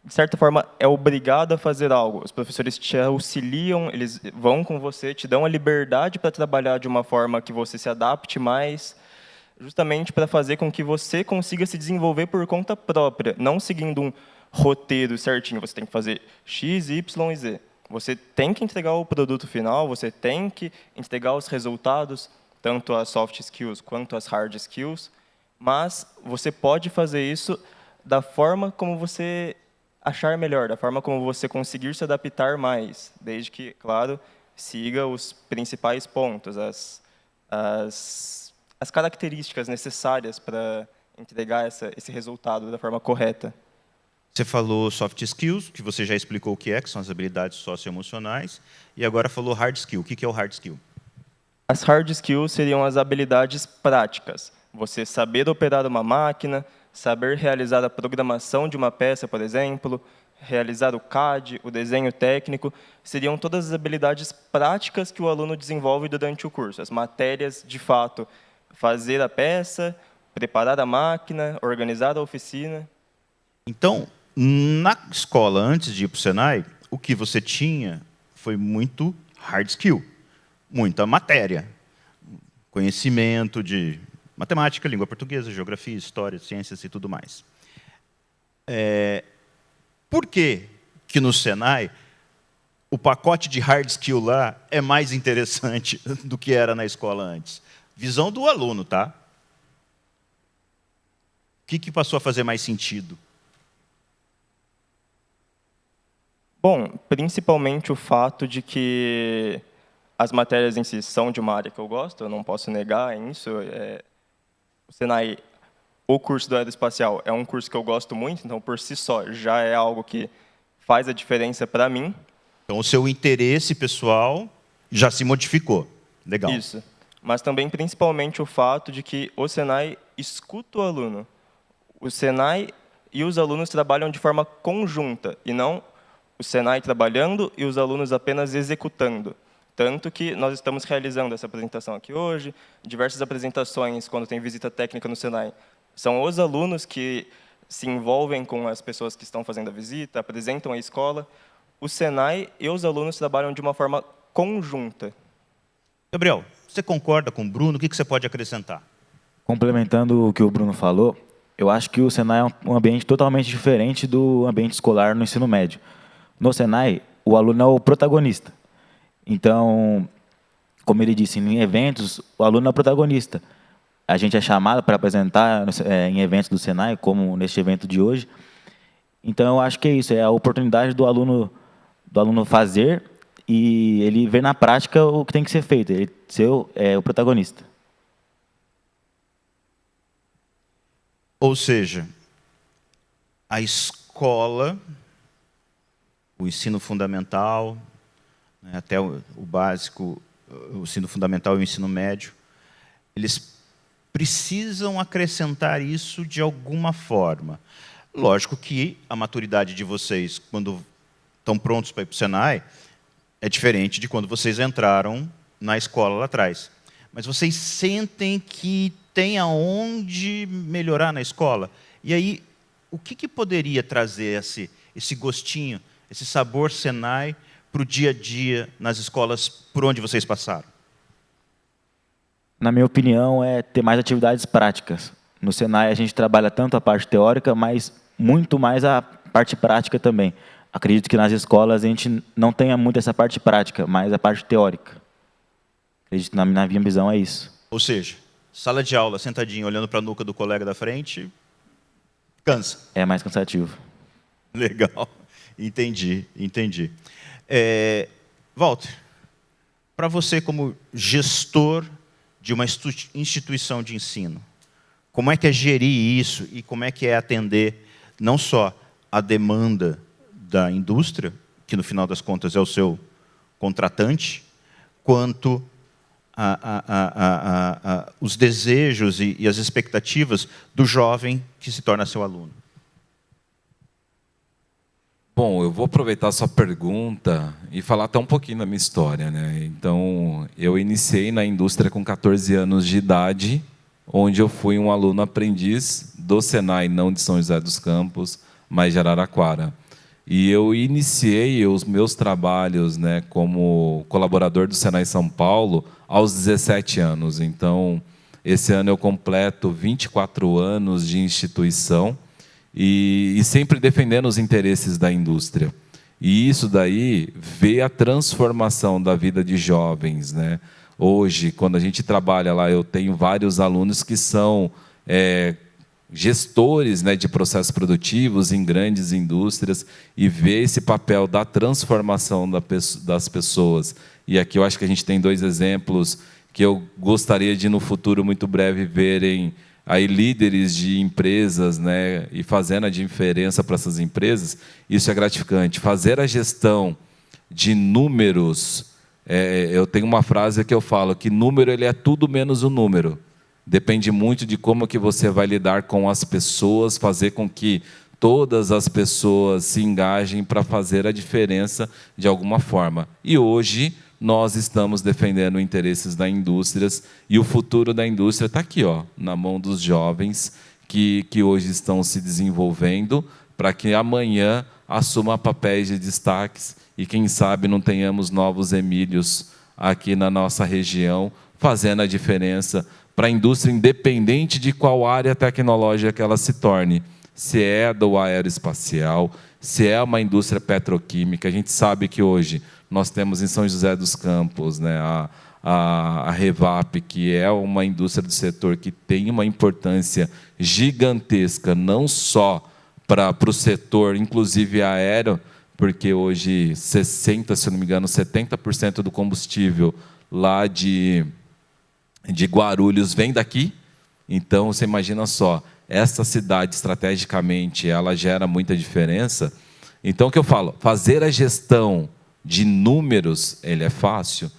de certa forma, é obrigado a fazer algo. Os professores te auxiliam, eles vão com você, te dão a liberdade para trabalhar de uma forma que você se adapte mais, justamente para fazer com que você consiga se desenvolver por conta própria, não seguindo um roteiro certinho. Você tem que fazer X, Y e Z. Você tem que entregar o produto final, você tem que entregar os resultados, tanto as soft skills quanto as hard skills, mas você pode fazer isso da forma como você achar melhor, da forma como você conseguir se adaptar mais, desde que, claro, siga os principais pontos, as características necessárias para entregar esse resultado da forma correta. Você falou soft skills, que você já explicou o que são as habilidades socioemocionais, e agora falou hard skill. O que é o hard skill? As hard skills seriam as habilidades práticas. Você saber operar uma máquina, saber realizar a programação de uma peça, por exemplo, realizar o CAD, o desenho técnico, seriam todas as habilidades práticas que o aluno desenvolve durante o curso. As matérias, de fato, fazer a peça, preparar a máquina, organizar a oficina. Então, na escola, antes de ir para o Senai, o que você tinha foi muito hard skill, muita matéria, conhecimento de matemática, língua portuguesa, geografia, história, ciências e tudo mais. Por que no Senai o pacote de hard skill lá é mais interessante do que era na escola antes? Visão do aluno, tá? O que passou a fazer mais sentido? Bom, principalmente o fato de que as matérias em si são de uma área que eu gosto, eu não posso negar isso. O Senai, o curso do aeroespacial, é um curso que eu gosto muito, então, por si só, já é algo que faz a diferença para mim. Então, o seu interesse pessoal já se modificou. Legal. Isso. Mas também, principalmente, o fato de que o Senai escuta o aluno. O Senai e os alunos trabalham de forma conjunta, e não o Senai trabalhando e os alunos apenas executando. Tanto que nós estamos realizando essa apresentação aqui hoje, diversas apresentações quando tem visita técnica no Senai. São os alunos que se envolvem com as pessoas que estão fazendo a visita, apresentam a escola. O Senai e os alunos trabalham de uma forma conjunta. Gabriel, você concorda com o Bruno? O que você pode acrescentar? Complementando o que o Bruno falou, eu acho que o Senai é um ambiente totalmente diferente do ambiente escolar no ensino médio. No Senai, o aluno é o protagonista. Então, como ele disse, em eventos, o aluno é o protagonista. A gente é chamado para apresentar em eventos do Senai, como neste evento de hoje. Então, eu acho que é isso, é a oportunidade do aluno fazer e ele ver na prática o que tem que ser feito, ele ser o protagonista. Ou seja, a escola, o ensino fundamental, até o básico, o ensino fundamental e o ensino médio, eles precisam acrescentar isso de alguma forma. Lógico que a maturidade de vocês, quando estão prontos para ir para o Senai, é diferente de quando vocês entraram na escola lá atrás. Mas vocês sentem que tem aonde melhorar na escola? E aí, o que poderia trazer esse gostinho, esse sabor Senai para o dia a dia nas escolas por onde vocês passaram? Na minha opinião, é ter mais atividades práticas. No Senai, a gente trabalha tanto a parte teórica, mas muito mais a parte prática também. Acredito que nas escolas a gente não tenha muito essa parte prática, mas a parte teórica. Acredito que na minha visão é isso. Ou seja, sala de aula, sentadinho, olhando para a nuca do colega da frente, cansa. É mais cansativo. Legal. Entendi. Walter, para você como gestor de uma instituição de ensino, como é que é gerir isso e como é que é atender não só a demanda da indústria, que no final das contas é o seu contratante, quanto os desejos e as expectativas do jovem que se torna seu aluno? Bom, eu vou aproveitar a sua pergunta e falar até um pouquinho da minha história, né? Então, eu iniciei na indústria com 14 anos de idade, onde eu fui um aluno aprendiz do Senai, não de São José dos Campos, mas de Araraquara. E eu iniciei os meus trabalhos, né, como colaborador do Senai São Paulo aos 17 anos. Então, esse ano eu completo 24 anos de instituição e sempre defendendo os interesses da indústria. E isso daí vê a transformação da vida de jovens, né? Hoje, quando a gente trabalha lá, eu tenho vários alunos que são gestores, né, de processos produtivos em grandes indústrias e ver esse papel da transformação das pessoas. E aqui eu acho que a gente tem 2 exemplos que eu gostaria de, no futuro muito breve, verem aí líderes de empresas, né, e fazendo a diferença para essas empresas. Isso é gratificante. Fazer a gestão de números, eu tenho uma frase que eu falo, que número ele é tudo menos o número. Depende muito de como que você vai lidar com as pessoas, fazer com que todas as pessoas se engajem para fazer a diferença de alguma forma. E hoje nós estamos defendendo interesses da indústria e o futuro da indústria está aqui, ó, na mão dos jovens que hoje estão se desenvolvendo para que amanhã assuma papéis de destaques e, quem sabe, não tenhamos novos Emílios aqui na nossa região fazendo a diferença para a indústria, independente de qual área tecnológica que ela se torne. Se é do aeroespacial, se é uma indústria petroquímica. A gente sabe que hoje nós temos em São José dos Campos, né, a Revap, que é uma indústria do setor que tem uma importância gigantesca, não só para o setor, inclusive aéreo, porque hoje 60%, se não me engano, 70% do combustível lá de Guarulhos vem daqui. Então, você imagina só, essa cidade, estrategicamente, ela gera muita diferença. Então, o que eu falo? Fazer a gestão de números, ele é fácil.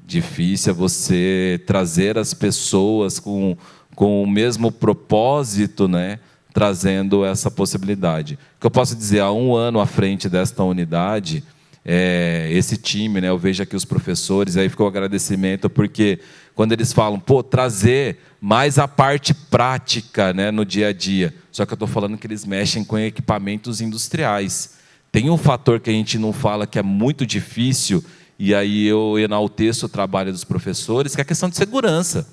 Difícil é você trazer as pessoas com o mesmo propósito, né, trazendo essa possibilidade. O que eu posso dizer, há 1 ano à frente desta unidade, esse time, né, eu vejo aqui os professores, aí ficou o agradecimento, porque quando eles falam, pô, trazer mais a parte prática, né, no dia a dia, só que eu estou falando que eles mexem com equipamentos industriais. Tem um fator que a gente não fala que é muito difícil, e aí eu enalteço o trabalho dos professores, que é a questão de segurança.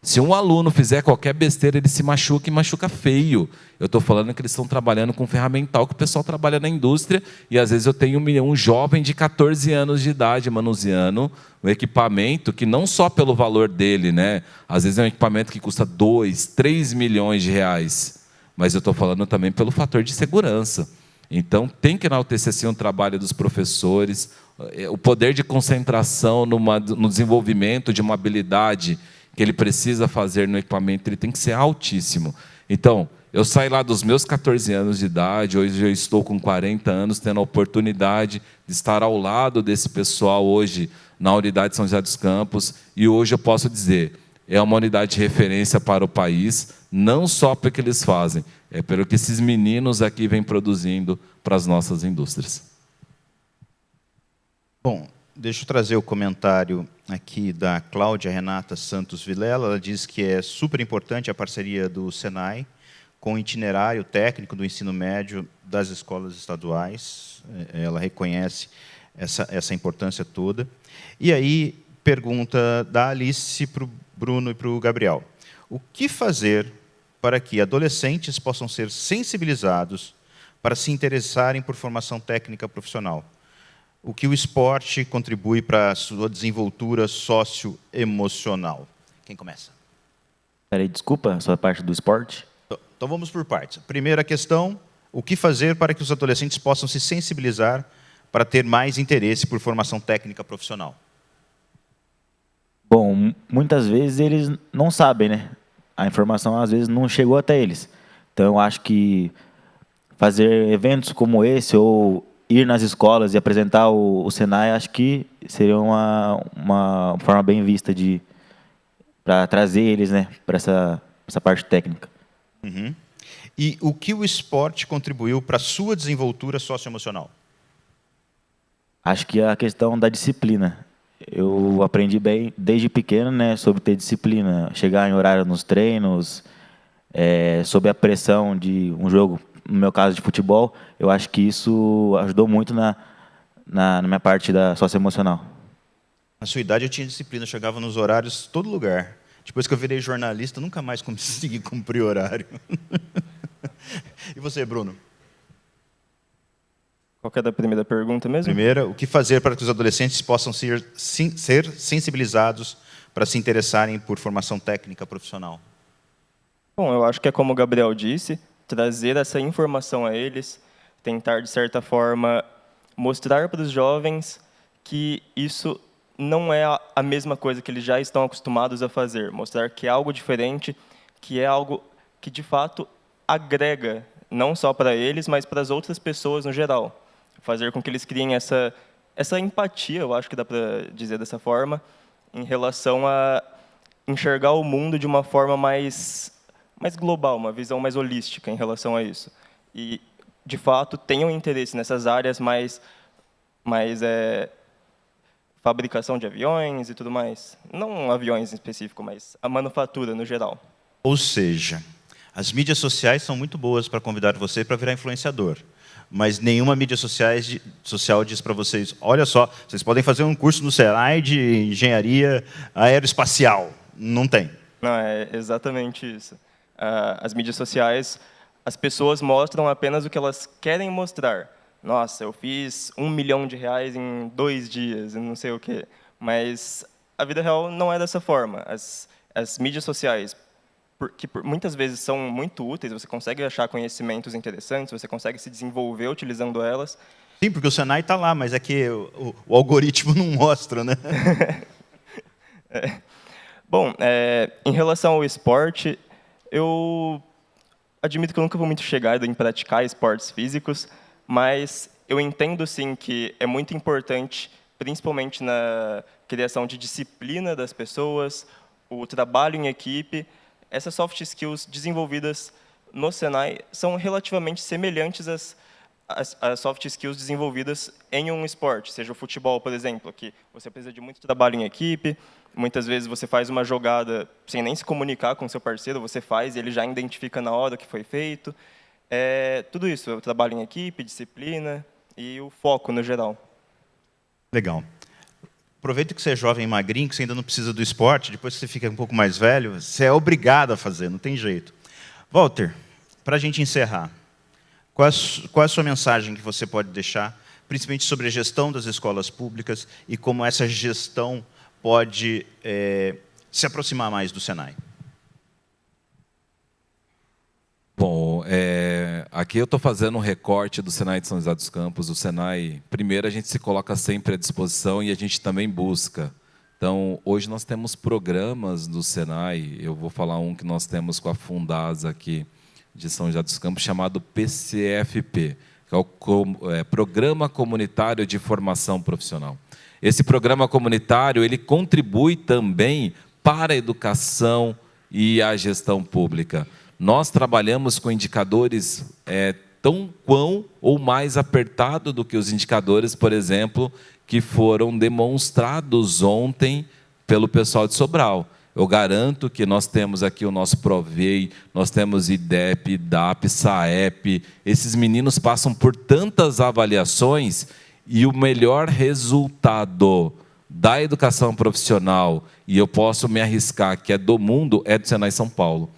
Se um aluno fizer qualquer besteira, ele se machuca e machuca feio. Eu estou falando que eles estão trabalhando com ferramental que o pessoal trabalha na indústria, e às vezes eu tenho um jovem de 14 anos de idade manuseando um equipamento que não só pelo valor dele, né? Às vezes é um equipamento que custa 2, 3 milhões de reais, mas eu estou falando também pelo fator de segurança. Então, tem que enaltecer sim, o trabalho dos professores, o poder de concentração no desenvolvimento de uma habilidade que ele precisa fazer no equipamento, ele tem que ser altíssimo. Então, eu saí lá dos meus 14 anos de idade, hoje eu estou com 40 anos, tendo a oportunidade de estar ao lado desse pessoal hoje na unidade de São José dos Campos, e hoje eu posso dizer, é uma unidade de referência para o país, não só pelo que eles fazem, é pelo que esses meninos aqui vêm produzindo para as nossas indústrias. Bom, deixa eu trazer o comentário aqui da Cláudia Renata Santos Vilela. Ela diz que é super importante a parceria do Senai com o itinerário técnico do ensino médio das escolas estaduais. Ela reconhece essa importância toda. E aí, pergunta da Alice para o Bruno e para o Gabriel. O que fazer para que adolescentes possam ser sensibilizados para se interessarem por formação técnica profissional? O que o esporte contribui para a sua desenvoltura socioemocional? Quem começa? Peraí, desculpa, a sua parte do esporte? Então vamos por partes. Primeira questão, o que fazer para que os adolescentes possam se sensibilizar para ter mais interesse por formação técnica profissional? Bom, muitas vezes eles não sabem, né? A informação às vezes não chegou até eles. Então eu acho que fazer eventos como esse ou ir nas escolas e apresentar o Senai, acho que seria uma forma bem vista para trazer eles, né, para essa parte técnica. Uhum. E o que o esporte contribuiu para a sua desenvoltura socioemocional? Acho que a questão da disciplina. Eu aprendi bem desde pequeno, né, sobre ter disciplina, chegar em horário nos treinos, sob a pressão de um jogo, no meu caso de futebol. Eu acho que isso ajudou muito na minha parte da socioemocional. Na sua idade eu tinha disciplina, eu chegava nos horários todo lugar. Depois que eu virei jornalista, nunca mais consegui cumprir horário. E você, Bruno? Qual que é a primeira pergunta mesmo? Primeira, o que fazer para que os adolescentes possam ser sensibilizados para se interessarem por formação técnica profissional? Bom, eu acho que é como o Gabriel disse, trazer essa informação a eles, tentar, de certa forma, mostrar para os jovens que isso não é a mesma coisa que eles já estão acostumados a fazer. Mostrar que é algo diferente, que é algo que, de fato, agrega, não só para eles, mas para as outras pessoas no geral. Fazer com que eles criem essa empatia, eu acho que dá para dizer dessa forma, em relação a enxergar o mundo de uma forma mais global, uma visão mais holística em relação a isso. E, de fato, tenham interesse nessas áreas mais fabricação de aviões e tudo mais. Não aviões em específico, mas a manufatura no geral. Ou seja, as mídias sociais são muito boas para convidar você para virar influenciador. Mas nenhuma mídia social diz para vocês, olha só, vocês podem fazer um curso no Senai de engenharia aeroespacial. Não tem. Não, é exatamente isso. As mídias sociais, as pessoas mostram apenas o que elas querem mostrar. Nossa, eu fiz R$1 milhão em 2 dias, e não sei o quê. Mas a vida real não é dessa forma. As mídias sociais, que muitas vezes são muito úteis, você consegue achar conhecimentos interessantes, você consegue se desenvolver utilizando elas. Sim, porque o Senai está lá, mas é que o algoritmo não mostra, né? Bom, em relação ao esporte, eu admito que eu nunca vou muito chegado em praticar esportes físicos, mas eu entendo, sim, que é muito importante, principalmente na criação de disciplina das pessoas, o trabalho em equipe. Essas soft skills desenvolvidas no Senai são relativamente semelhantes às soft skills desenvolvidas em um esporte, seja o futebol, por exemplo, que você precisa de muito trabalho em equipe, muitas vezes você faz uma jogada sem nem se comunicar com o seu parceiro, você faz e ele já identifica na hora o que foi feito. Tudo isso, o trabalho em equipe, disciplina e o foco no geral. Legal. Aproveita que você é jovem e magrinho, que você ainda não precisa do esporte, depois que você fica um pouco mais velho, você é obrigado a fazer, não tem jeito. Walter, para a gente encerrar, qual é a sua mensagem que você pode deixar, principalmente sobre a gestão das escolas públicas e como essa gestão pode se aproximar mais do Senai? Bom, aqui eu estou fazendo um recorte do Senai de São José dos Campos. O Senai, primeiro, a gente se coloca sempre à disposição e a gente também busca. Então, hoje nós temos programas do Senai, eu vou falar um que nós temos com a Fundasa aqui de São José dos Campos, chamado PCFP, que é o Programa Comunitário de Formação Profissional. Esse programa comunitário, ele contribui também para a educação e a gestão pública. Nós trabalhamos com indicadores tão quão ou mais apertado do que os indicadores, por exemplo, que foram demonstrados ontem pelo pessoal de Sobral. Eu garanto que nós temos aqui o nosso Provei, nós temos IDEP, IDAP, SAEP. Esses meninos passam por tantas avaliações e o melhor resultado da educação profissional, e eu posso me arriscar que é do mundo, é do Senai São Paulo.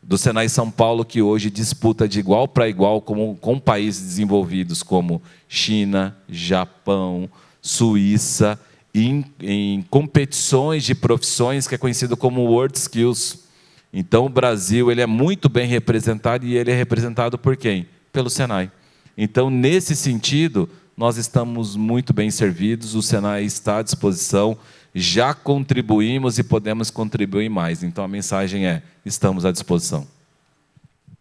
Do Senai São Paulo, que hoje disputa de igual para igual com países desenvolvidos como China, Japão, Suíça, em competições de profissões que é conhecido como World Skills. Então, o Brasil ele é muito bem representado, e ele é representado por quem? Pelo Senai. Então, nesse sentido, nós estamos muito bem servidos, o Senai está à disposição, já contribuímos e podemos contribuir mais. Então, a mensagem é, estamos à disposição.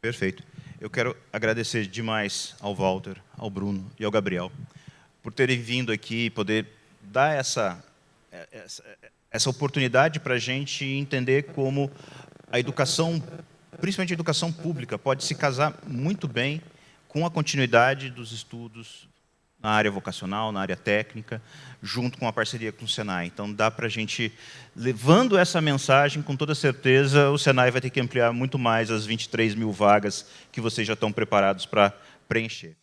Perfeito. Eu quero agradecer demais ao Walter, ao Bruno e ao Gabriel por terem vindo aqui e poder dar essa oportunidade para a gente entender como a educação, principalmente a educação pública, pode se casar muito bem com a continuidade dos estudos na área vocacional, na área técnica, junto com a parceria com o Senai. Então, dá para a gente, levando essa mensagem, com toda certeza, o Senai vai ter que ampliar muito mais as 23 mil vagas que vocês já estão preparados para preencher.